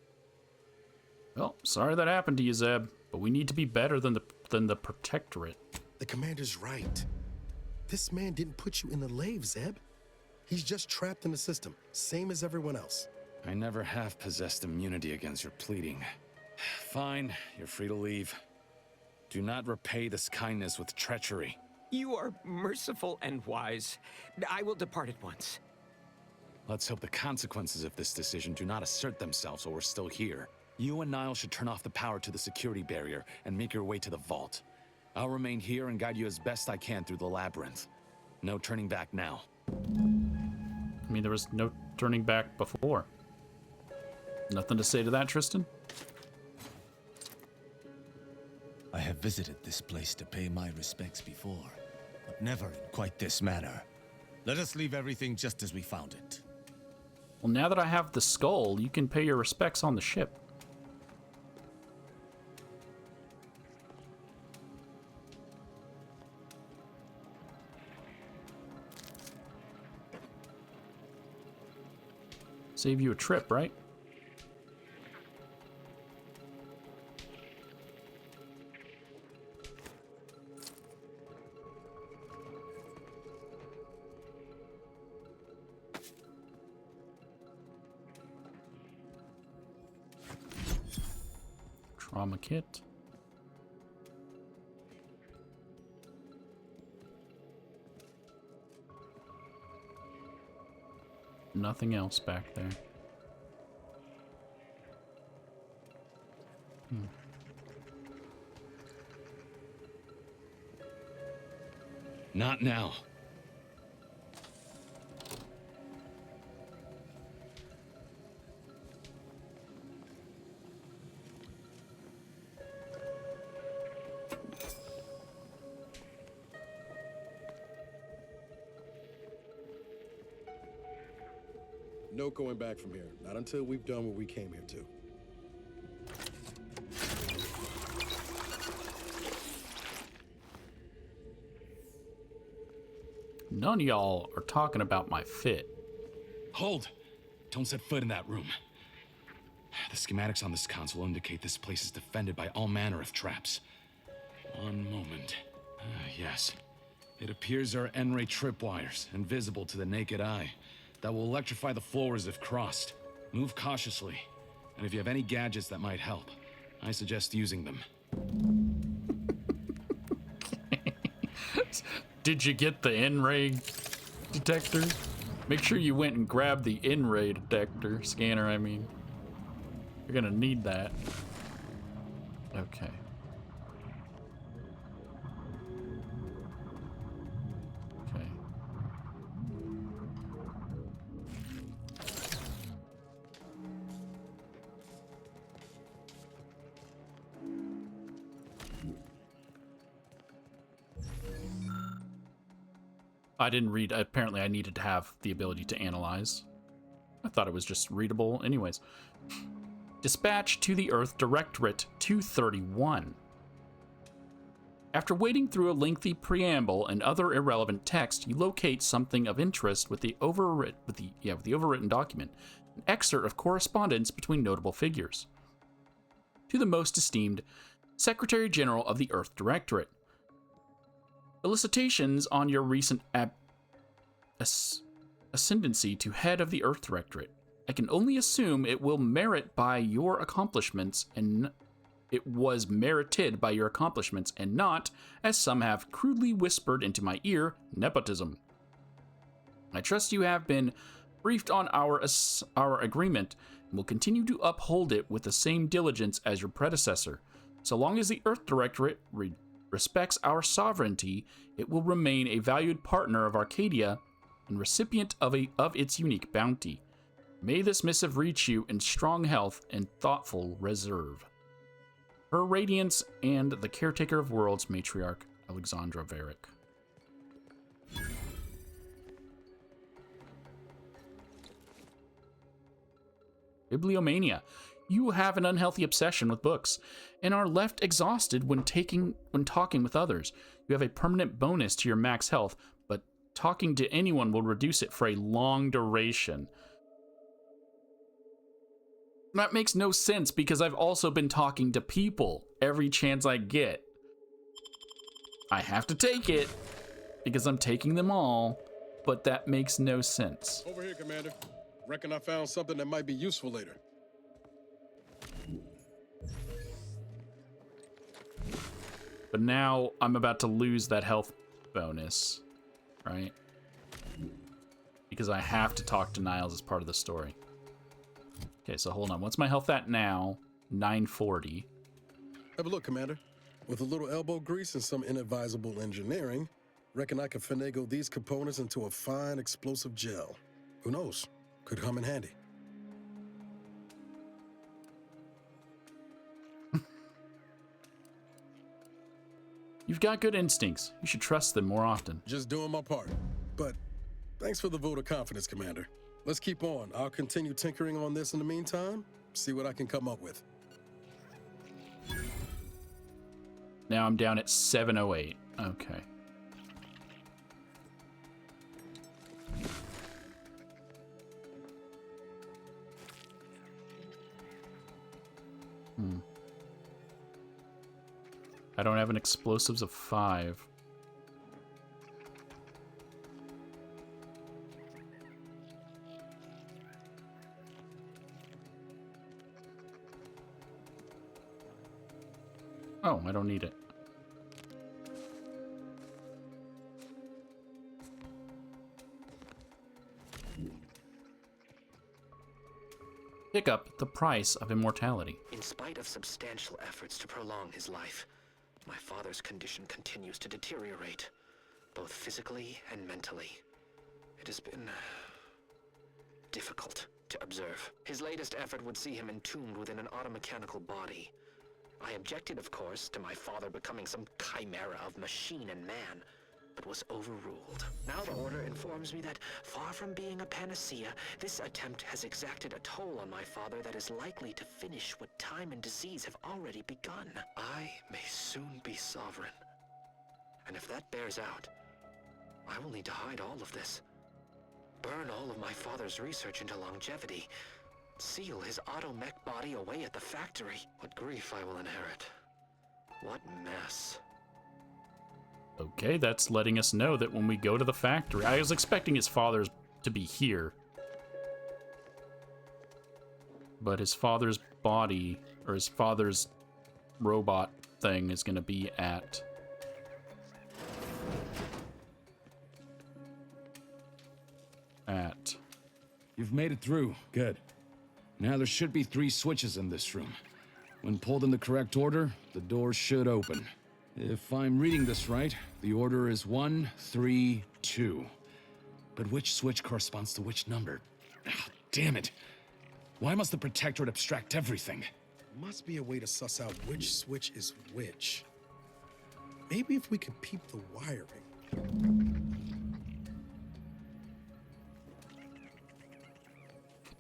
Well, sorry that happened to you, Zeb, but we need to be better than the Protectorate. The commander's right. This man didn't put you in the lathe, Zeb. He's just trapped in the system, same as everyone else. I never have possessed immunity against your pleading. Fine, you're free to leave. Do not repay this kindness with treachery. You are merciful and wise. I will depart at once. Let's hope the consequences of this decision do not assert themselves while we're still here. You and Niall should turn off the power to the security barrier and make your way to the vault. I'll remain here and guide you as best I can through the labyrinth. No turning back now. I mean, there was no turning back before. Nothing to say to that, Tristan? I have visited this place to pay my respects before, but never in quite this manner. Let us leave everything just as we found it. Well, now that I have the skull, you can pay your respects on the ship. Save you a trip, right? Trauma kit. Nothing else back there. Not now. No going back from here. Not until we've done what we came here to. None of y'all are talking about my fit. Hold! Don't set foot in that room. The schematics on this console indicate this place is defended by all manner of traps. One moment. Yes. It appears there are N-ray tripwires, invisible to the naked eye, that will electrify the floors if crossed. Move cautiously, and if you have any gadgets that might help, I suggest using them. Did you get the N-ray detector? Make sure you went and grabbed the N-ray detector scanner, I mean. You're gonna need that. Okay. Okay. I didn't read. Apparently, I needed to have the ability to analyze. I thought it was just readable. Anyways. Dispatch to the Earth Directorate 231. After wading through a lengthy preamble and other irrelevant text, you locate something of interest with the overwritten document, an excerpt of correspondence between notable figures. To the most esteemed Secretary General of the Earth Directorate. Felicitations on your recent ascendancy to head of the Earth Directorate. I can only assume it will merit by your accomplishments and it was merited by your accomplishments and not, as some have crudely whispered into my ear, nepotism. I trust you have been briefed on our agreement and will continue to uphold it with the same diligence as your predecessor. So long as the Earth Directorate respects our sovereignty, it will remain a valued partner of Arcadia and recipient of its unique bounty. May this missive reach you in strong health and thoughtful reserve. Her Radiance and the Caretaker of Worlds, Matriarch Alexandra v.a.l.e.r.i.e. Bibliomania. You have an unhealthy obsession with books and are left exhausted when talking with others. You have a permanent bonus to your max health, but talking to anyone will reduce it for a long duration. That makes no sense because I've also been talking to people every chance I get. I have to take it because I'm taking them all, but that makes no sense. Over here, Commander. Reckon I found something that might be useful later. But now I'm about to lose that health bonus, right? Because I have to talk to Niles as part of the story. Okay, so hold on. What's my health at now? 940. Have a look, Commander. With a little elbow grease and some inadvisable engineering, reckon I could finagle these components into a fine explosive gel. Who knows? Could come in handy. You've got good instincts. You should trust them more often. Just doing my part. But thanks for the vote of confidence, Commander. Let's keep on. I'll continue tinkering on this in the meantime, see what I can come up with. Now I'm down at 708. Okay. I don't have an explosives of 5. Oh, I don't need it. Pick up the price of immortality. In spite of substantial efforts to prolong his life, my father's condition continues to deteriorate, both physically and mentally. It has been difficult to observe. His latest effort would see him entombed within an automechanical body. I objected, of course, to my father becoming some chimera of machine and man, but was overruled. Now the Order informs me that, far from being a panacea, this attempt has exacted a toll on my father that is likely to finish what time and disease have already begun. I may soon be sovereign. And if that bears out, I will need to hide all of this. Burn all of my father's research into longevity. Seal his auto-mech body away at the factory. What grief I will inherit. What mess. Okay, that's letting us know that when we go to the factory... I was expecting his father's to be here. But his father's body, or his father's robot thing, is going to be at... You've made it through. Good. Now there should be 3 switches in this room. When pulled in the correct order, the door should open. If I'm reading this right, the order is 1, 3, 2. But which switch corresponds to which number? Ah, damn it. Why must the Protectorate abstract everything? Must be a way to suss out which switch is which. Maybe if we could peep the wiring.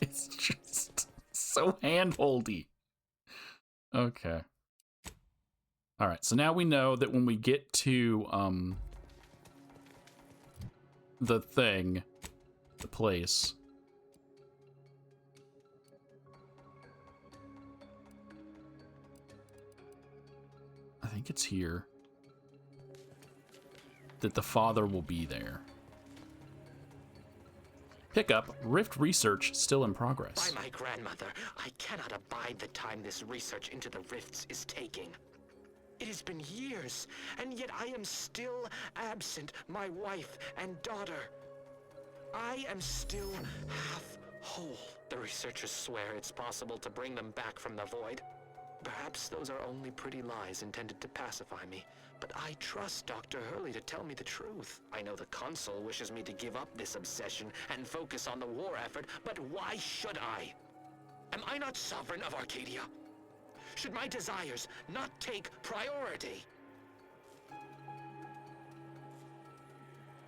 It's just so hand-holdy. Okay. Alright, so now we know that when we get to, the thing, the place. I think it's here. That the father will be there. Pick up Rift research still in progress. By my grandmother, I cannot abide the time this research into the rifts is taking. It has been years, and yet I am still absent my wife and daughter. I am still half whole. The researchers swear it's possible to bring them back from the void. Perhaps those are only pretty lies intended to pacify me, but I trust Dr. Hurley to tell me the truth. I know the Consul wishes me to give up this obsession and focus on the war effort, but why should I? Am I not sovereign of Arcadia? Should my desires not take priority?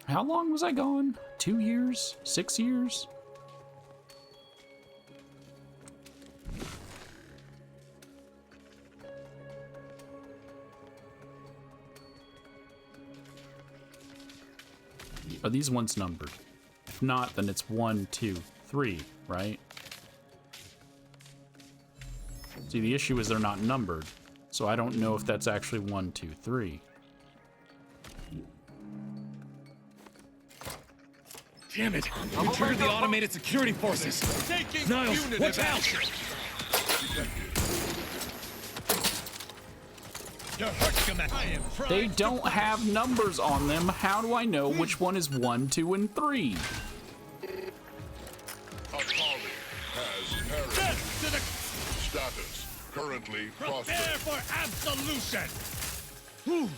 How long was I gone? 2 years? 6 years? Are these ones numbered? If not, then it's 1, 2, 3, right? See, the issue is they're not numbered, so I don't know if that's actually 1, 2, 3. Damn it! We triggered the automated security forces! Niles, watch out! They don't have numbers on them. How do I know which one is 1, 2, and 3? V.a.l.e.r.i.e has perished. Status currently processed. Prepare for absolution! Whew.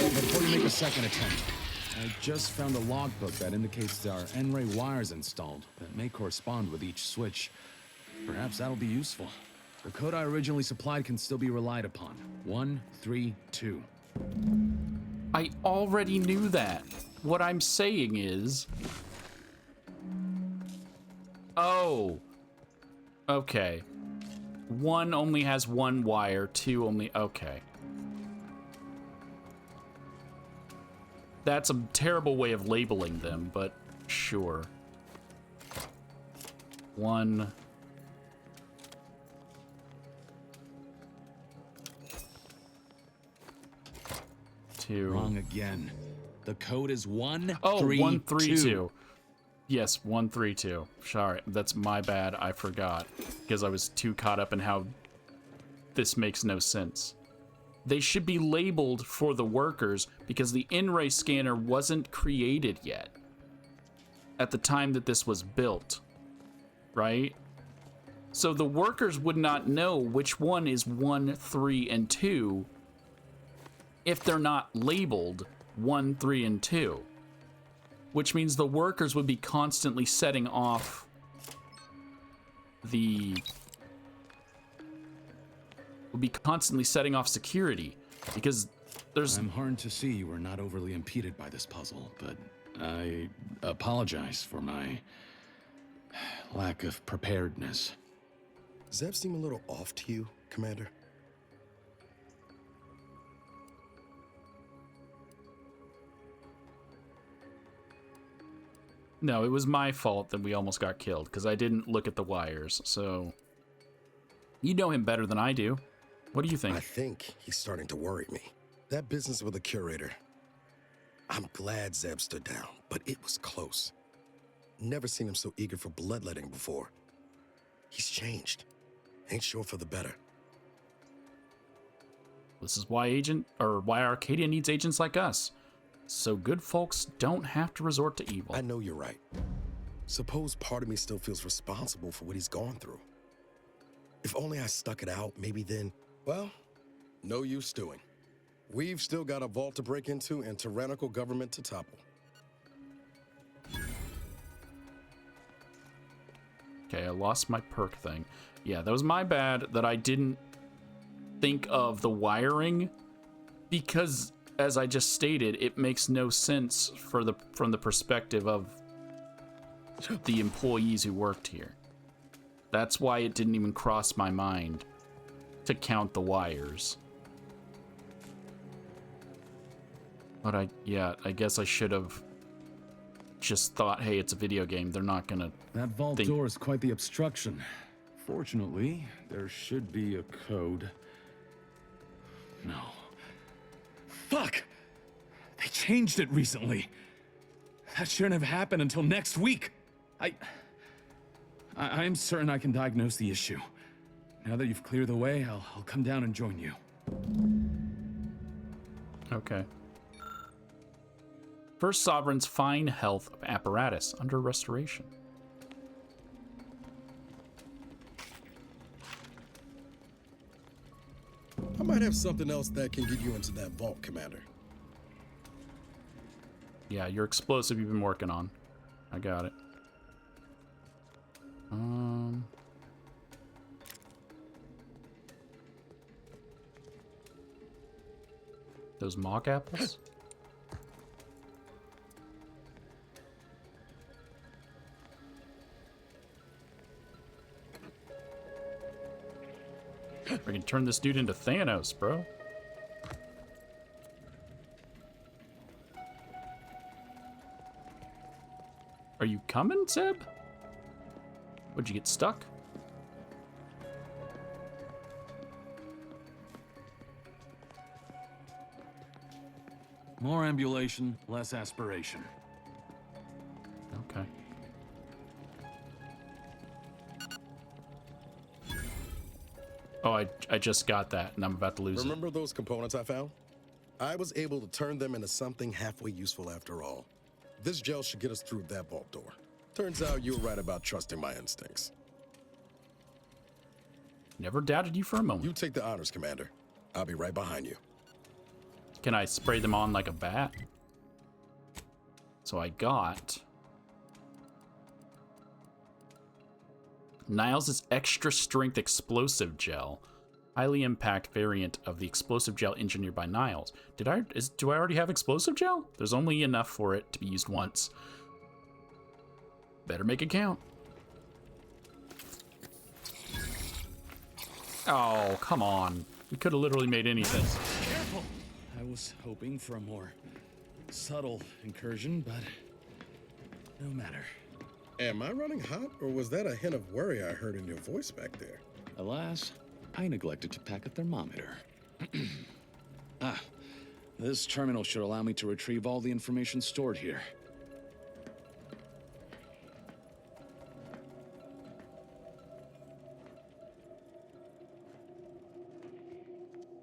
Before you make a second attempt, I just found a logbook that indicates there are N-ray wires installed that may correspond with each switch. Perhaps that'll be useful. The code I originally supplied can still be relied upon. 1, 3, 2. I already knew that. What I'm saying is... Oh. Okay. 1 only has 1 wire, 2 only... Okay. That's a terrible way of labeling them, but sure. 1. 2. Wrong again. The code is 132. Oh, 132. Yes, 132. Sorry, that's my bad. I forgot because I was too caught up in how this makes no sense. They should be labeled for the workers because the in-ray scanner wasn't created yet at the time that this was built, right? So the workers would not know which one is 1, 3, and 2 if they're not labeled 1, 3, and 2. Which means the workers would be constantly setting off security because there's... I'm heartened to see you were not overly impeded by this puzzle, but I apologize for my lack of preparedness. Does that seem a little off to you, Commander? No, it was my fault that we almost got killed because I didn't look at the wires, so... You know him better than I do. What do you think? I think he's starting to worry me. That business with the curator. I'm glad Zeb stood down, but it was close. Never seen him so eager for bloodletting before. He's changed. Ain't sure for the better. This is why Arcadia needs agents like us. So good folks don't have to resort to evil. I know you're right. Suppose part of me still feels responsible for what he's gone through. If only I stuck it out, maybe then... Well, no use stewing. We've still got a vault to break into and tyrannical government to topple. Okay, I lost my perk thing. Yeah, that was my bad that I didn't think of the wiring because, as I just stated, it makes no sense from the perspective of the employees who worked here. That's why it didn't even cross my mind to count the wires. But I guess I should have just thought, hey, it's a video game. They're not gonna... That vault door is quite the obstruction. Fortunately, there should be a code. No. Fuck! They changed it recently. That shouldn't have happened until next week. I'm certain I can diagnose the issue. Now that you've cleared the way, I'll come down and join you. Okay. First Sovereign's fine health of apparatus under restoration. I might have something else that can get you into that vault, Commander. Yeah, your explosive you've been working on. I got it. Those mock apples? We can turn this dude into Thanos, bro. Are you coming, Zeb? Would you get stuck? More ambulation, less aspiration. Okay. Oh, I just got that, and I'm about to lose it. Remember those components I found? I was able to turn them into something halfway useful after all. This gel should get us through that vault door. Turns out you were right about trusting my instincts. Never doubted you for a moment. You take the honors, Commander. I'll be right behind you. Can I spray them on like a bat? So I got... Niles' extra strength explosive gel. Highly impact variant of the explosive gel engineered by Niles. Do I already have explosive gel? There's only enough for it to be used once. Better make it count. Oh, come on. We could have literally made anything. Careful! I was hoping for a more Subtle incursion, but no matter. Am I running hot, or was that a hint of worry I heard in your voice back there? Alas, I neglected to pack a thermometer. This terminal should allow me to retrieve all the information stored here.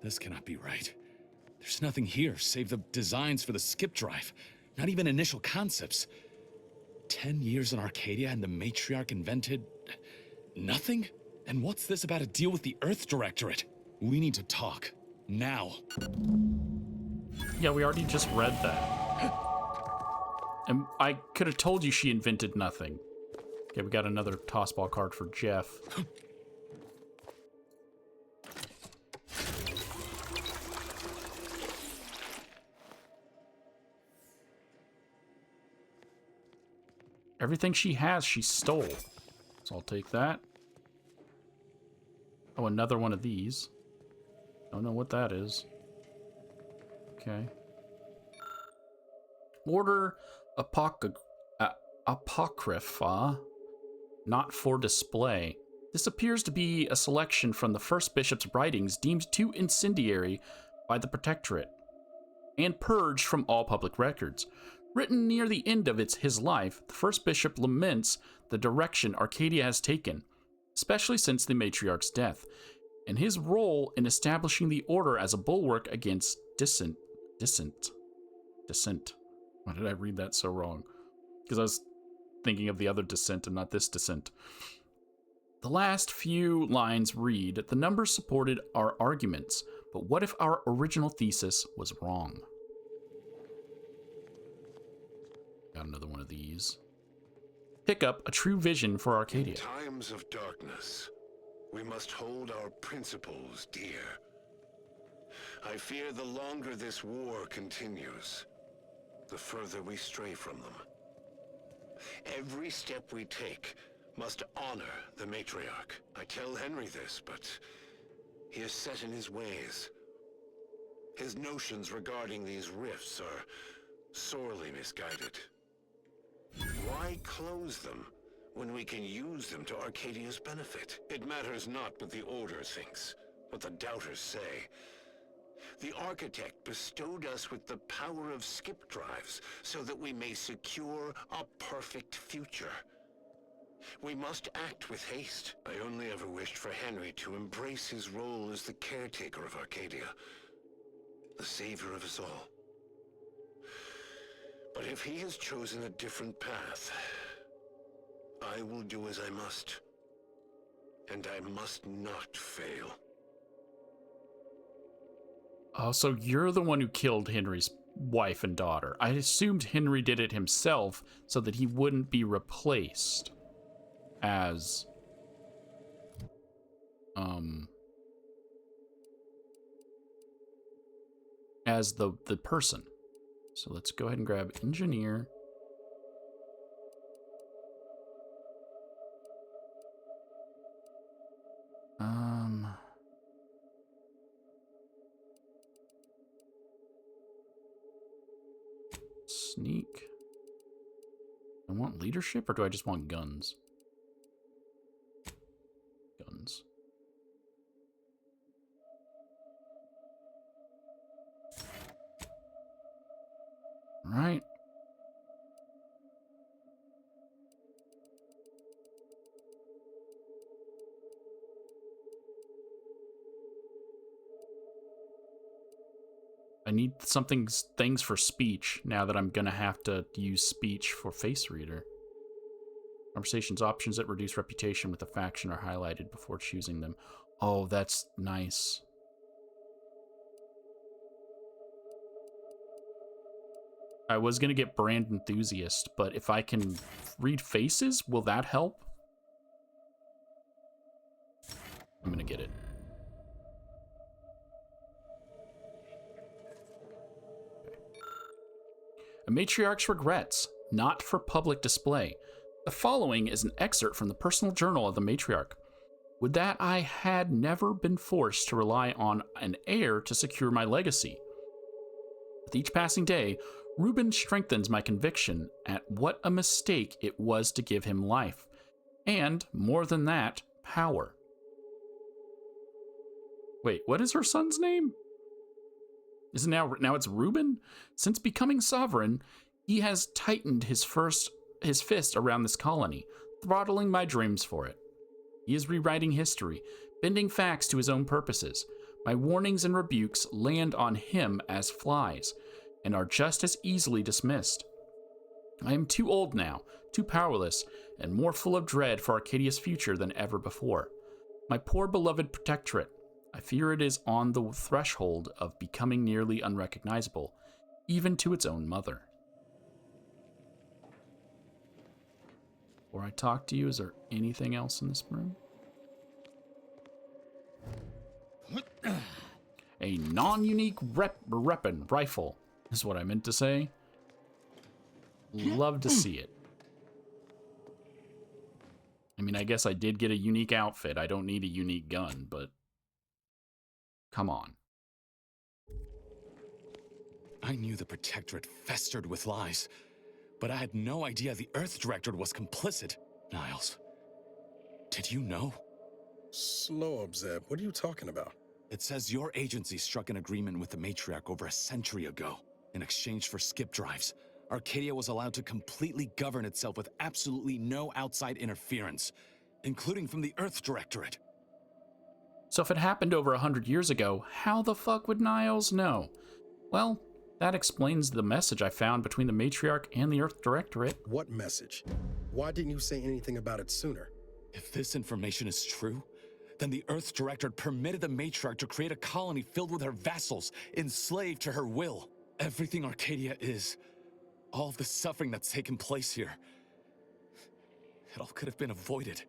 This cannot be right. There's nothing here save the designs for the skip drive. Not even initial concepts. 10 years in Arcadia and the Matriarch invented... nothing? And what's this about a deal with the Earth Directorate? We need to talk. Now. Yeah, we already just read that. And I could have told you she invented nothing. Okay, we got another tossball card for Jeff. Everything she has, she stole. So I'll take that. Oh, another one of these. Don't know what that is. Okay. Order Apocrypha, not for display. This appears to be a selection from the first bishop's writings deemed too incendiary by the Protectorate and purged from all public records. Written near the end of his life, the first bishop laments the direction Arcadia has taken, especially since the Matriarch's death, and his role in establishing the order as a bulwark against dissent. Why did I read that so wrong? Because I was thinking of the other dissent and not this dissent. The last few lines read, "The numbers supported our arguments, but what if our original thesis was wrong?" Got another one of these. Pick up A True Vision for Arcadia. In times of darkness, we must hold our principles dear. I fear the longer this war continues, the further we stray from them. Every step we take must honor the Matriarch. I tell Henry this, but he is set in his ways. His notions regarding these rifts are sorely misguided. Why close them when we can use them to Arcadia's benefit? It matters not what the Order thinks, what the doubters say. The Architect bestowed us with the power of skip drives so that we may secure a perfect future. We must act with haste. I only ever wished for Henry to embrace his role as the caretaker of Arcadia, the savior of us all. But if he has chosen a different path, I will do as I must. And I must not fail. Oh, so you're the one who killed Henry's wife and daughter. I assumed Henry did it himself so that he wouldn't be replaced as the person. So let's go ahead and grab engineer. Sneak. I want leadership, or do I just want guns? Guns. All right. I need things for speech now that I'm gonna have to use speech for face reader. Conversations options that reduce reputation with a faction are highlighted before choosing them. Oh, that's nice. I was gonna get brand enthusiast, but if I can read faces, will that help? I'm gonna get it. A Matriarch's Regrets, not for public display. The following is an excerpt from the personal journal of the Matriarch. Would that I had never been forced to rely on an heir to secure my legacy. With each passing day, Reuben strengthens my conviction at what a mistake it was to give him life. And, more than that, power. Wait, what is her son's name? Is it now it's Reuben? Since becoming sovereign, he has tightened his fist around this colony, throttling my dreams for it. He is rewriting history, bending facts to his own purposes. My warnings and rebukes land on him as flies, and are just as easily dismissed. I am too old now, too powerless, and more full of dread for Arcadia's future than ever before. My poor beloved protectorate, I fear it is on the threshold of becoming nearly unrecognizable, even to its own mother. Before I talk to you, is there anything else in this room? A non-unique weapon rifle is what I meant to say. Love to see it. I mean, I guess I did get a unique outfit. I don't need a unique gun, but come on. I knew the Protectorate festered with lies, but I had no idea the Earth Directorate was complicit. Niles, did you know? Slow up, Zeb. What are you talking about? It says your agency struck an agreement with the Matriarch over a century ago. In exchange for skip drives, Arcadia was allowed to completely govern itself with absolutely no outside interference, including from the Earth Directorate. So if it happened over 100 years ago, how the fuck would Niles know? Well, that explains the message I found between the Matriarch and the Earth Directorate. What message? Why didn't you say anything about it sooner? If this information is true, then the Earth Directorate permitted the Matriarch to create a colony filled with her vassals, enslaved to her will. Everything Arcadia is, all of the suffering that's taken place here, it all could have been avoided.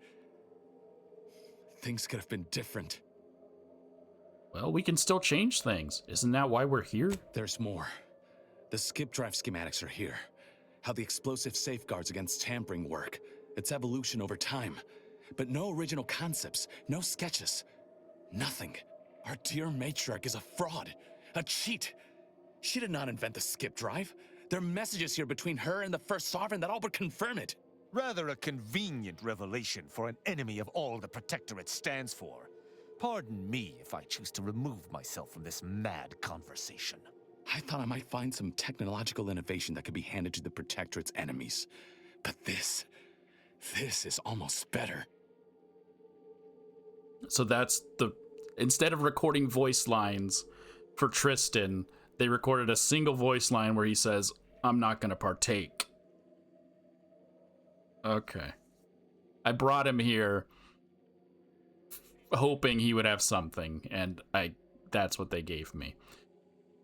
Things could have been different. Well, we can still change things. Isn't that why we're here? There's more. The skip drive schematics are here. How the explosive safeguards against tampering work, its evolution over time. But no original concepts, no sketches, nothing. Our dear Matriarch is a fraud, a cheat. She did not invent the skip drive. There are messages here between her and the First Sovereign that all but confirm it. Rather a convenient revelation for an enemy of all the Protectorate stands for. Pardon me if I choose to remove myself from this mad conversation. I thought I might find some technological innovation that could be handed to the Protectorate's enemies. But this is almost better. So that's instead of recording voice lines for Tristan, they recorded a single voice line where he says, "I'm not gonna partake." Okay. I brought him here hoping he would have something, and that's what they gave me.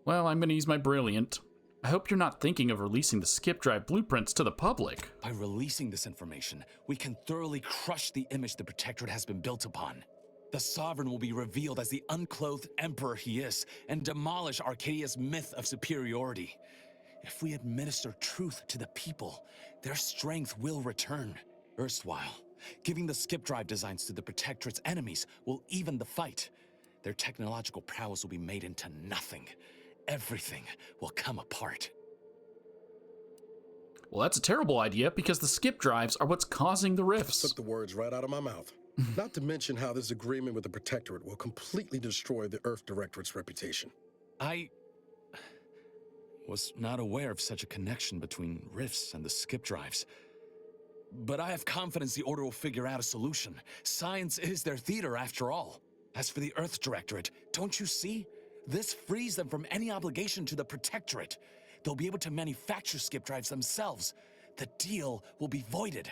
Well, I'm gonna use my brilliant. I hope you're not thinking of releasing the skip drive blueprints to the public. By releasing this information, we can thoroughly crush the image the Protectorate has been built upon. The Sovereign will be revealed as the unclothed emperor he is, and demolish Arcadia's myth of superiority. If we administer truth to the people, their strength will return. Erstwhile, giving the skip drive designs to the Protectorate's enemies will even the fight. Their technological prowess will be made into nothing. Everything will come apart. Well, that's a terrible idea because the skip drives are what's causing the rifts. Took the words right out of my mouth. Not to mention how this agreement with the Protectorate will completely destroy the Earth Directorate's reputation. I was not aware of such a connection between rifts and the skip drives. But I have confidence the Order will figure out a solution. Science is their theater, after all. As for the Earth Directorate, don't you see? This frees them from any obligation to the Protectorate. They'll be able to manufacture skip drives themselves. The deal will be voided.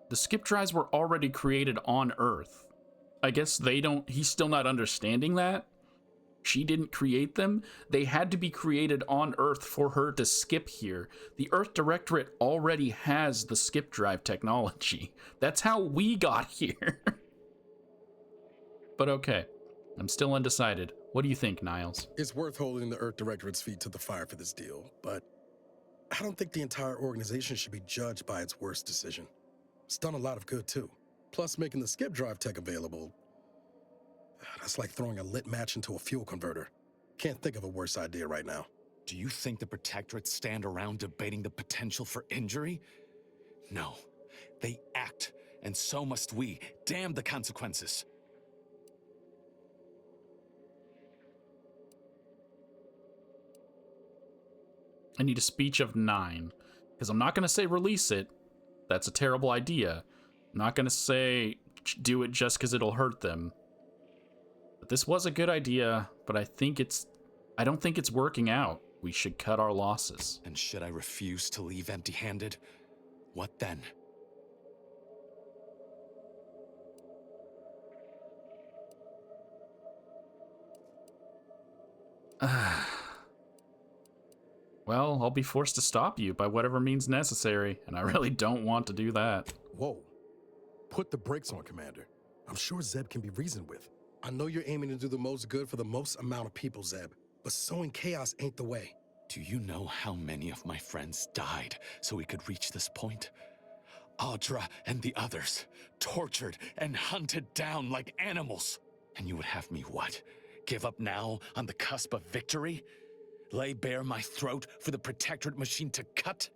The skip drives were already created on Earth. I guess he's still not understanding that. She didn't create them. They had to be created on Earth for her to skip here. The Earth Directorate already has the skip drive technology. That's how we got here. But okay, I'm still undecided. What do you think, Niles? It's worth holding the Earth Directorate's feet to the fire for this deal, but I don't think the entire organization should be judged by its worst decision. It's done a lot of good, too. Plus, making the skip drive tech available, that's like throwing a lit match into a fuel converter. Can't think of a worse idea right now. Do you think the Protectorates stand around debating the potential for injury? No. They act, and so must we. Damn the consequences. I need a speech of 9. Because I'm not going to say release it. That's a terrible idea. I'm not going to say do it just because it'll hurt them. But this was a good idea, but I don't think it's working out. We should cut our losses. And should I refuse to leave empty-handed? What then? Well, I'll be forced to stop you by whatever means necessary, and I really don't want to do that. Whoa. Put the brakes on, Commander. I'm sure Zeb can be reasoned with. I know you're aiming to do the most good for the most amount of people, Zeb, but sowing chaos ain't the way. Do you know how many of my friends died so we could reach this point? Audra and the others, tortured and hunted down like animals. And you would have me what? Give up now on the cusp of victory? Lay bare my throat for the Protectorate machine to cut?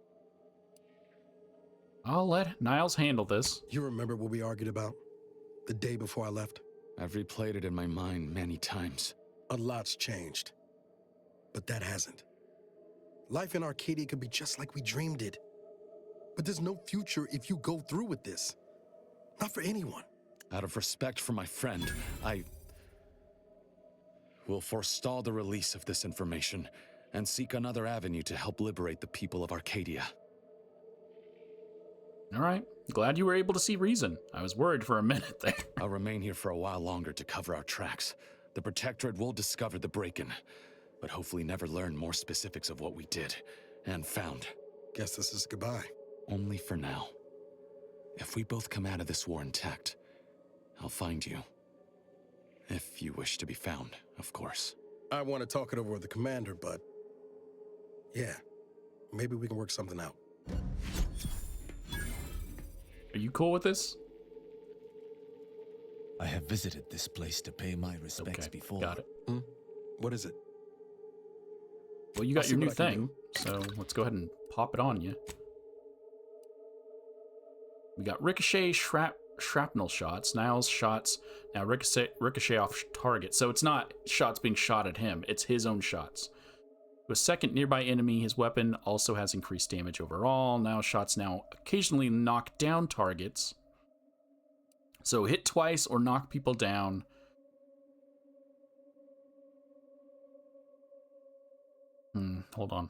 I'll let Niles handle this. You remember what we argued about the day before I left? I've replayed it in my mind many times. A lot's changed, but that hasn't. Life in Arcadia could be just like we dreamed it. But there's no future if you go through with this. Not for anyone. Out of respect for my friend, I will forestall the release of this information and seek another avenue to help liberate the people of Arcadia. All right. Glad you were able to see reason. I was worried for a minute there. I'll remain here for a while longer to cover our tracks. The Protectorate will discover the break-in, but hopefully never learn more specifics of what we did and found. Guess this is goodbye. Only for now. If we both come out of this war intact, I'll find you. If you wish to be found, of course. I want to talk it over with the commander, but yeah, maybe we can work something out. Are you cool with this? I have visited this place to pay my respects before. Got it. What is it? Well, you got your new thing, so let's go ahead and pop it on you. We got ricochet, shrapnel shots. Niles shots now ricochet off target. So it's not shots being shot at him, it's his own shots. To a second nearby enemy, his weapon also has increased damage overall. Now shots now occasionally knock down targets. So hit twice or knock people down. Hold on.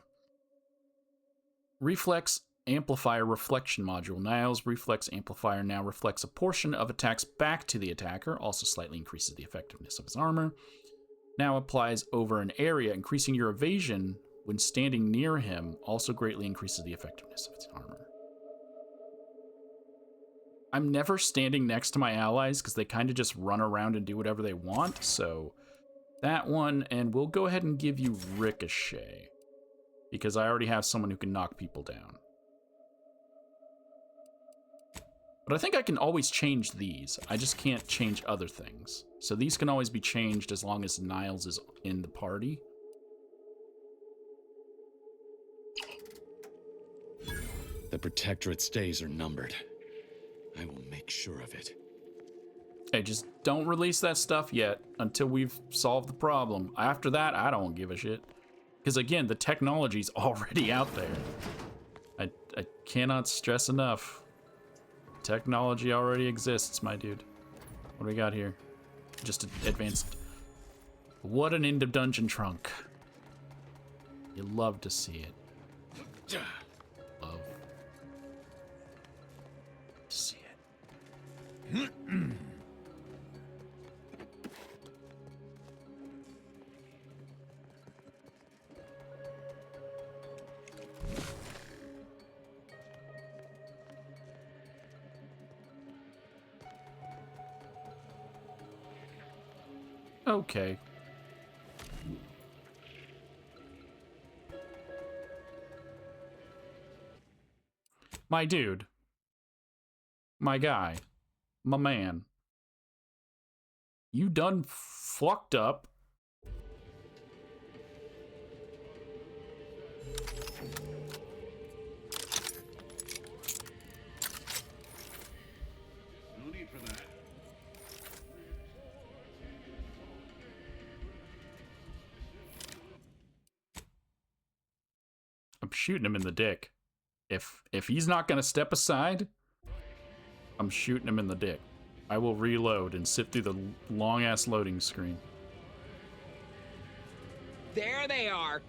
Reflex Amplifier Reflection Module. Niles' Reflex Amplifier now reflects a portion of attacks back to the attacker, also slightly increases the effectiveness of his armor. Now applies over an area, increasing your evasion when standing near him, also greatly increases the effectiveness of its armor. I'm never standing next to my allies because they kind of just run around and do whatever they want, so that one, and we'll go ahead and give you Ricochet because I already have someone who can knock people down. But I think I can always change these. I just can't change other things. So these can always be changed as long as Niles is in the party. The Protectorate's days are numbered. I will make sure of it. Hey, just don't release that stuff yet until we've solved the problem. After that, I don't give a shit. Because again, the technology's already out there. I cannot stress enough. Technology already exists, my dude. What do we got here? Just advanced. What an end of dungeon trunk. You love to see it. Love to see it. Okay. My dude. My guy. My man. You done fucked up. shooting him in the dick. If he's not gonna step aside, I'm shooting him in the dick. I will reload and sit through the long-ass loading screen. There they are.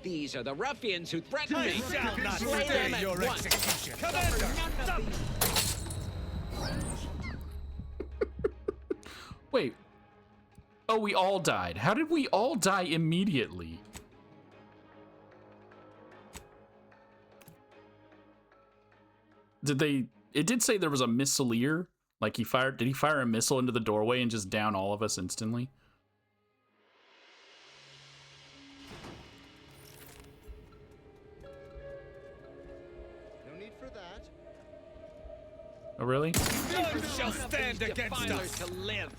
These are the ruffians who threatened me. I shall not Slay stay them at your once. execution. Commander, none of these. Wait. Oh, we all died. How did we all die immediately? Did they... It did say there was a missileer. Like, did he fire a missile into the doorway and just down all of us instantly? No need for that. Oh, really? None shall stand against us. To live.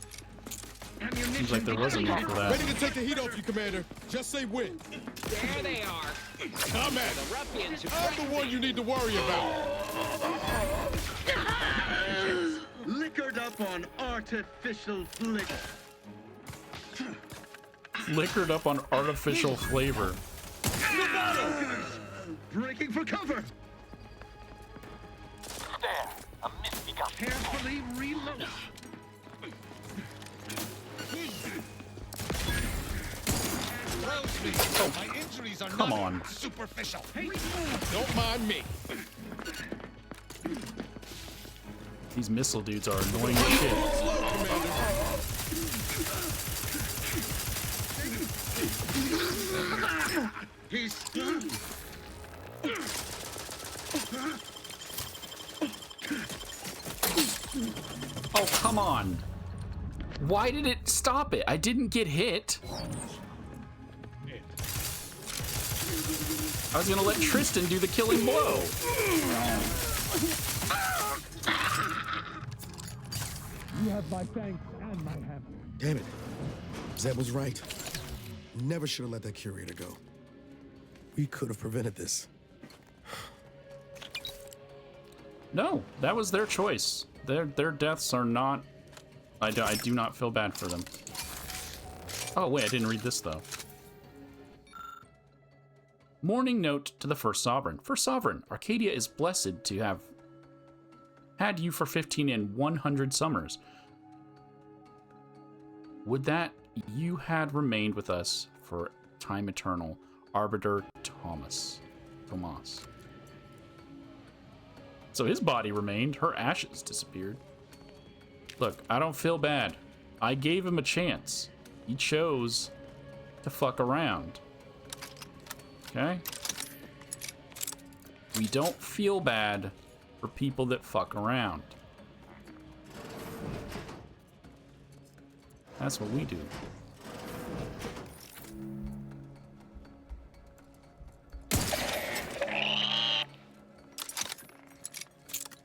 Seems like there wasn't enough for that. Ready to take the heat off you, Commander. Just say when. There they are. Come at The ruffians who I'm the one you need to worry about. Liquored up on artificial flavor. Liquored up on artificial flavor. Breaking for cover. There, a misty gun. Carefully reload. Oh, my injuries are come not on. superficial. Don't mind me. These missile dudes are annoying as shit. Oh, come on. Why did it stop it? I didn't get hit. I was gonna let Tristan do the killing blow. You have my thanks and my hammer. Damn it. Zeb was right. Never should have let that curator go. We could have prevented this. No, that was their choice. Their deaths are not... I do not feel bad for them. Oh, wait, I didn't read this, though. Morning note to the First Sovereign. First Sovereign, Arcadia is blessed to have had you for 15 and 100 summers. Would that you had remained with us for time eternal. Arbiter Tomas. So his body remained, her ashes disappeared. Look, I don't feel bad. I gave him a chance. He chose to fuck around. Okay? We don't feel bad for people that fuck around. That's what we do.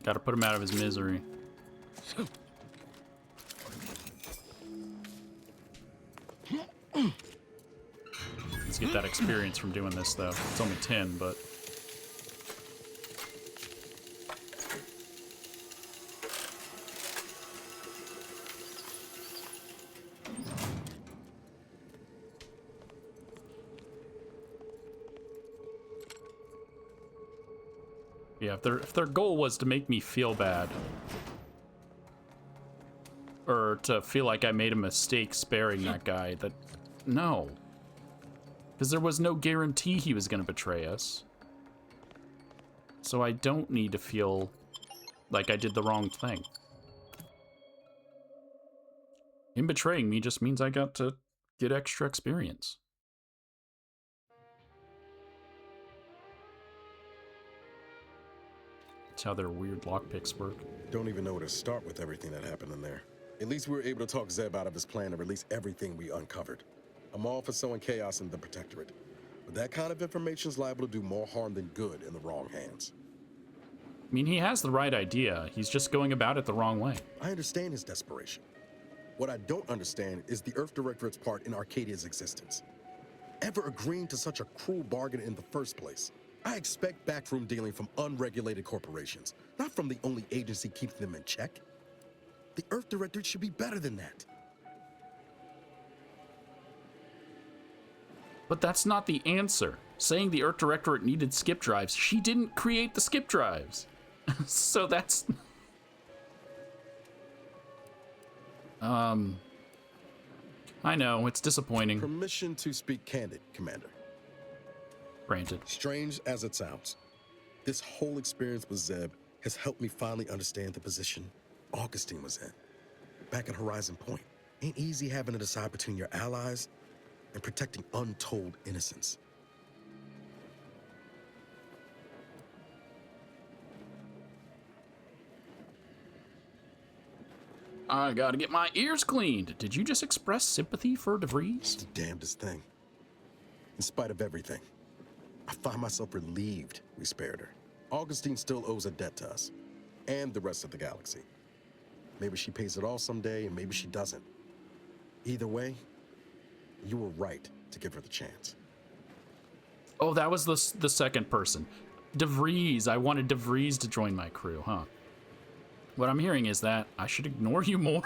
Gotta put him out of his misery. Let's get that experience from doing this, though. It's only 10, but... Yeah, if their goal was to make me feel bad, or to feel like I made a mistake sparing that guy, no. Because there was no guarantee he was going to betray us. So I don't need to feel like I did the wrong thing. Him betraying me just means I got to get extra experience. That's how their weird lockpicks work. Don't even know where to start with everything that happened in there. At least we were able to talk Zeb out of his plan to release everything we uncovered. I'm all for sowing chaos in the Protectorate, but that kind of information is liable to do more harm than good in the wrong hands. I mean, he has the right idea. He's just going about it the wrong way. I understand his desperation. What I don't understand is the Earth Directorate's part in Arcadia's existence. Ever agreeing to such a cruel bargain in the first place? I expect backroom dealing from unregulated corporations, not from the only agency keeping them in check. The Earth Directorate should be better than that. But that's not the answer. Saying the Earth Directorate needed skip drives, she didn't create the skip drives. So that's... I know, it's disappointing. Permission to speak candid, Commander. Granted. Strange as it sounds, this whole experience with Zeb has helped me finally understand the position Augustine was in. Back at Horizon Point, ain't easy having to decide between your allies and protecting untold innocence. I gotta get my ears cleaned. Did you just express sympathy for DeVries? It's the damnedest thing. In spite of everything, I find myself relieved we spared her. Augustine still owes a debt to us, and the rest of the galaxy. Maybe she pays it all someday, and maybe she doesn't. Either way, you were right to give her the chance. Oh, that was the second person. DeVries. I wanted DeVries to join my crew, huh? What I'm hearing is that I should ignore you more?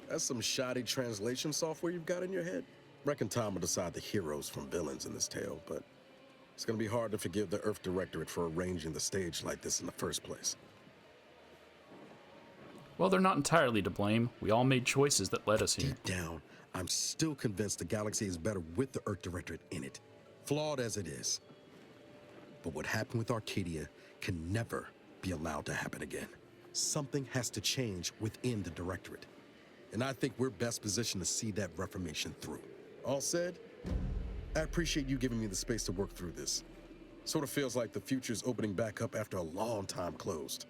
That's some shoddy translation software you've got in your head. Reckon time will decide the heroes from villains in this tale, but it's gonna be hard to forgive the Earth Directorate for arranging the stage like this in the first place. Well, they're not entirely to blame. We all made choices that led us here. Deep down, I'm still convinced the galaxy is better with the Earth Directorate in it, flawed as it is. But what happened with Arcadia can never be allowed to happen again. Something has to change within the Directorate, and I think we're best positioned to see that reformation through. All said, I appreciate you giving me the space to work through this. Sort of feels like the future's opening back up after a long time closed.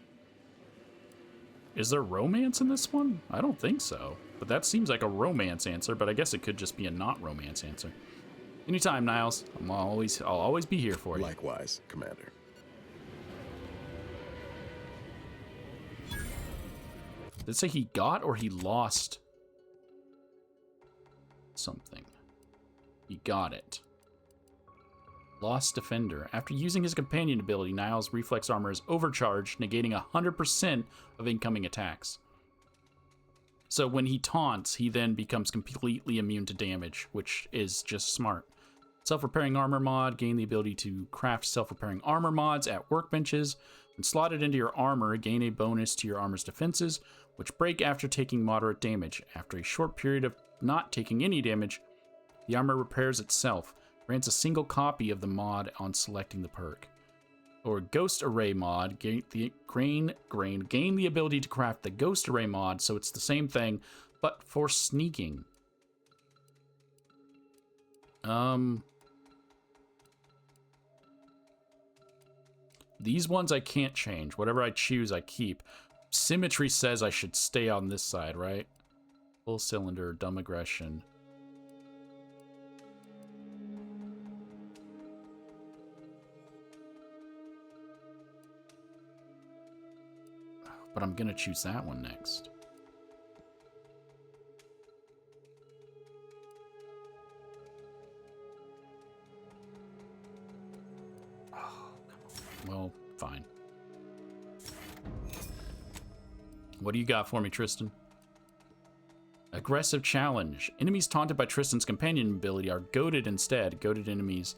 Is there romance in this one? I don't think so. But that seems like a romance answer, but I guess it could just be a not romance answer. Anytime, Niles. I'll always be here for you. Likewise, Commander. Did it say he got or he lost something? He got it. Lost Defender. After using his companion ability, Niles' reflex armor is overcharged, negating 100% of incoming attacks. So when he taunts, he then becomes completely immune to damage, which is just smart. Self-repairing armor mod. Gain the ability to craft self-repairing armor mods at workbenches. When slotted into your armor, gain a bonus to your armor's defenses, which break after taking moderate damage. After a short period of not taking any damage, the armor repairs itself. Grants a single copy of the mod on selecting the perk. Or Ghost Array mod. Gain the ability to craft the Ghost Array mod, so it's the same thing, but for sneaking. These ones I can't change. Whatever I choose, I keep. Symmetry says I should stay on this side, right? Full cylinder, dumb aggression. But I'm gonna choose that one next. Oh, come on. Well, fine. What do you got for me, Tristan? Aggressive challenge. Enemies taunted by Tristan's companion ability are goaded instead. Goaded enemies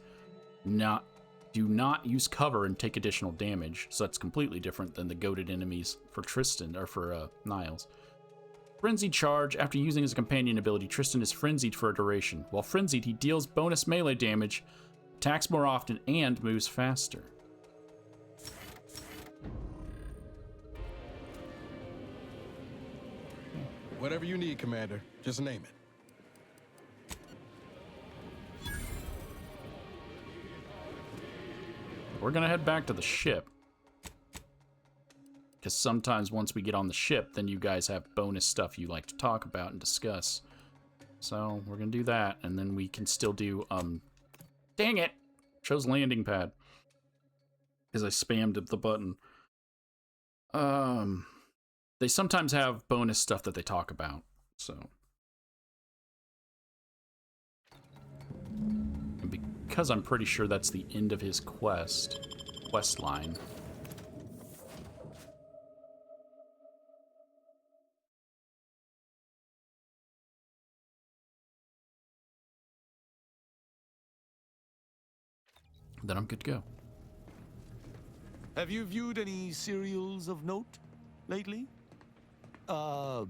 do not use cover and take additional damage, so that's completely different than the goaded enemies for Tristan, or for Niles. Frenzied charge. After using his companion ability, Tristan is frenzied for a duration. While frenzied, he deals bonus melee damage, attacks more often, and moves faster. Whatever you need, Commander. Just name it. We're gonna head back to the ship. Because sometimes once we get on the ship, then you guys have bonus stuff you like to talk about and discuss. So we're gonna do that, and then we can still do, dang it! Chose landing pad. Because I spammed the button. They sometimes have bonus stuff that they talk about, so. And because I'm pretty sure that's the end of his quest line. Then I'm good to go. Have you viewed any serials of note lately? Neither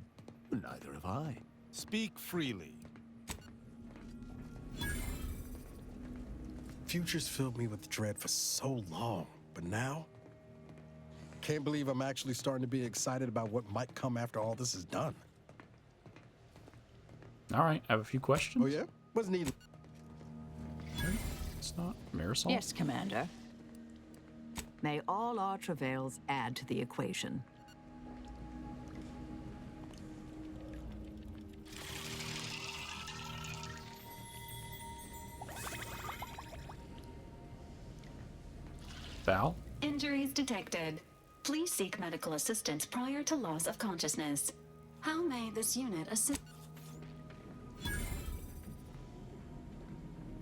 have I. Speak freely. Future's filled me with dread for so long, but now, can't believe I'm actually starting to be excited about what might come after all this is done. All right, I have a few questions. Oh yeah? What's needed? It's not Marisol? Yes, Commander. May all our travails add to the equation. Val? Injuries detected. Please seek medical assistance prior to loss of consciousness. How may this unit assist?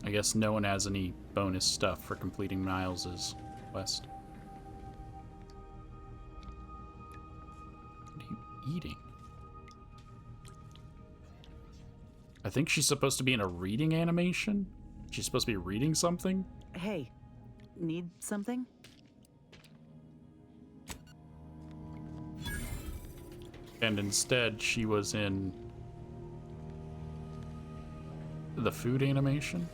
I guess no one has any bonus stuff for completing Miles's quest. What are you eating? I think she's supposed to be in a reading animation? She's supposed to be reading something? Hey, need something? And instead, she was in the food animation?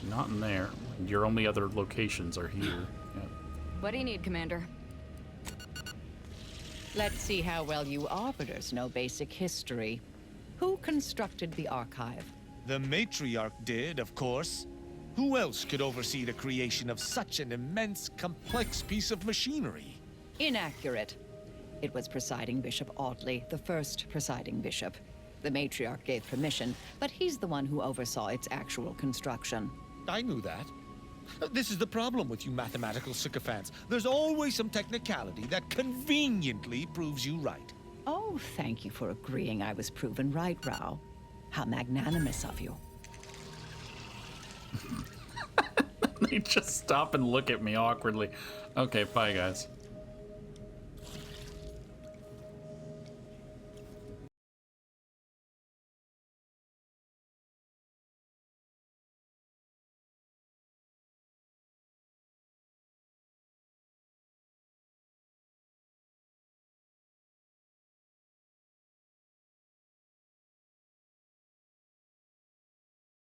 Not in there. Your only other locations are here. Yeah. What do you need, Commander? Let's see how well you arbiters know basic history. Who constructed the archive? The matriarch did, of course. Who else could oversee the creation of such an immense, complex piece of machinery? Inaccurate. It was Presiding Bishop Audley, the first presiding bishop. The matriarch gave permission, but he's the one who oversaw its actual construction. I knew that. This is the problem with you mathematical sycophants. There's always some technicality that conveniently proves you right. Oh, thank you for agreeing I was proven right, Rao. How magnanimous of you. They just stop and look at me awkwardly. Okay, bye guys.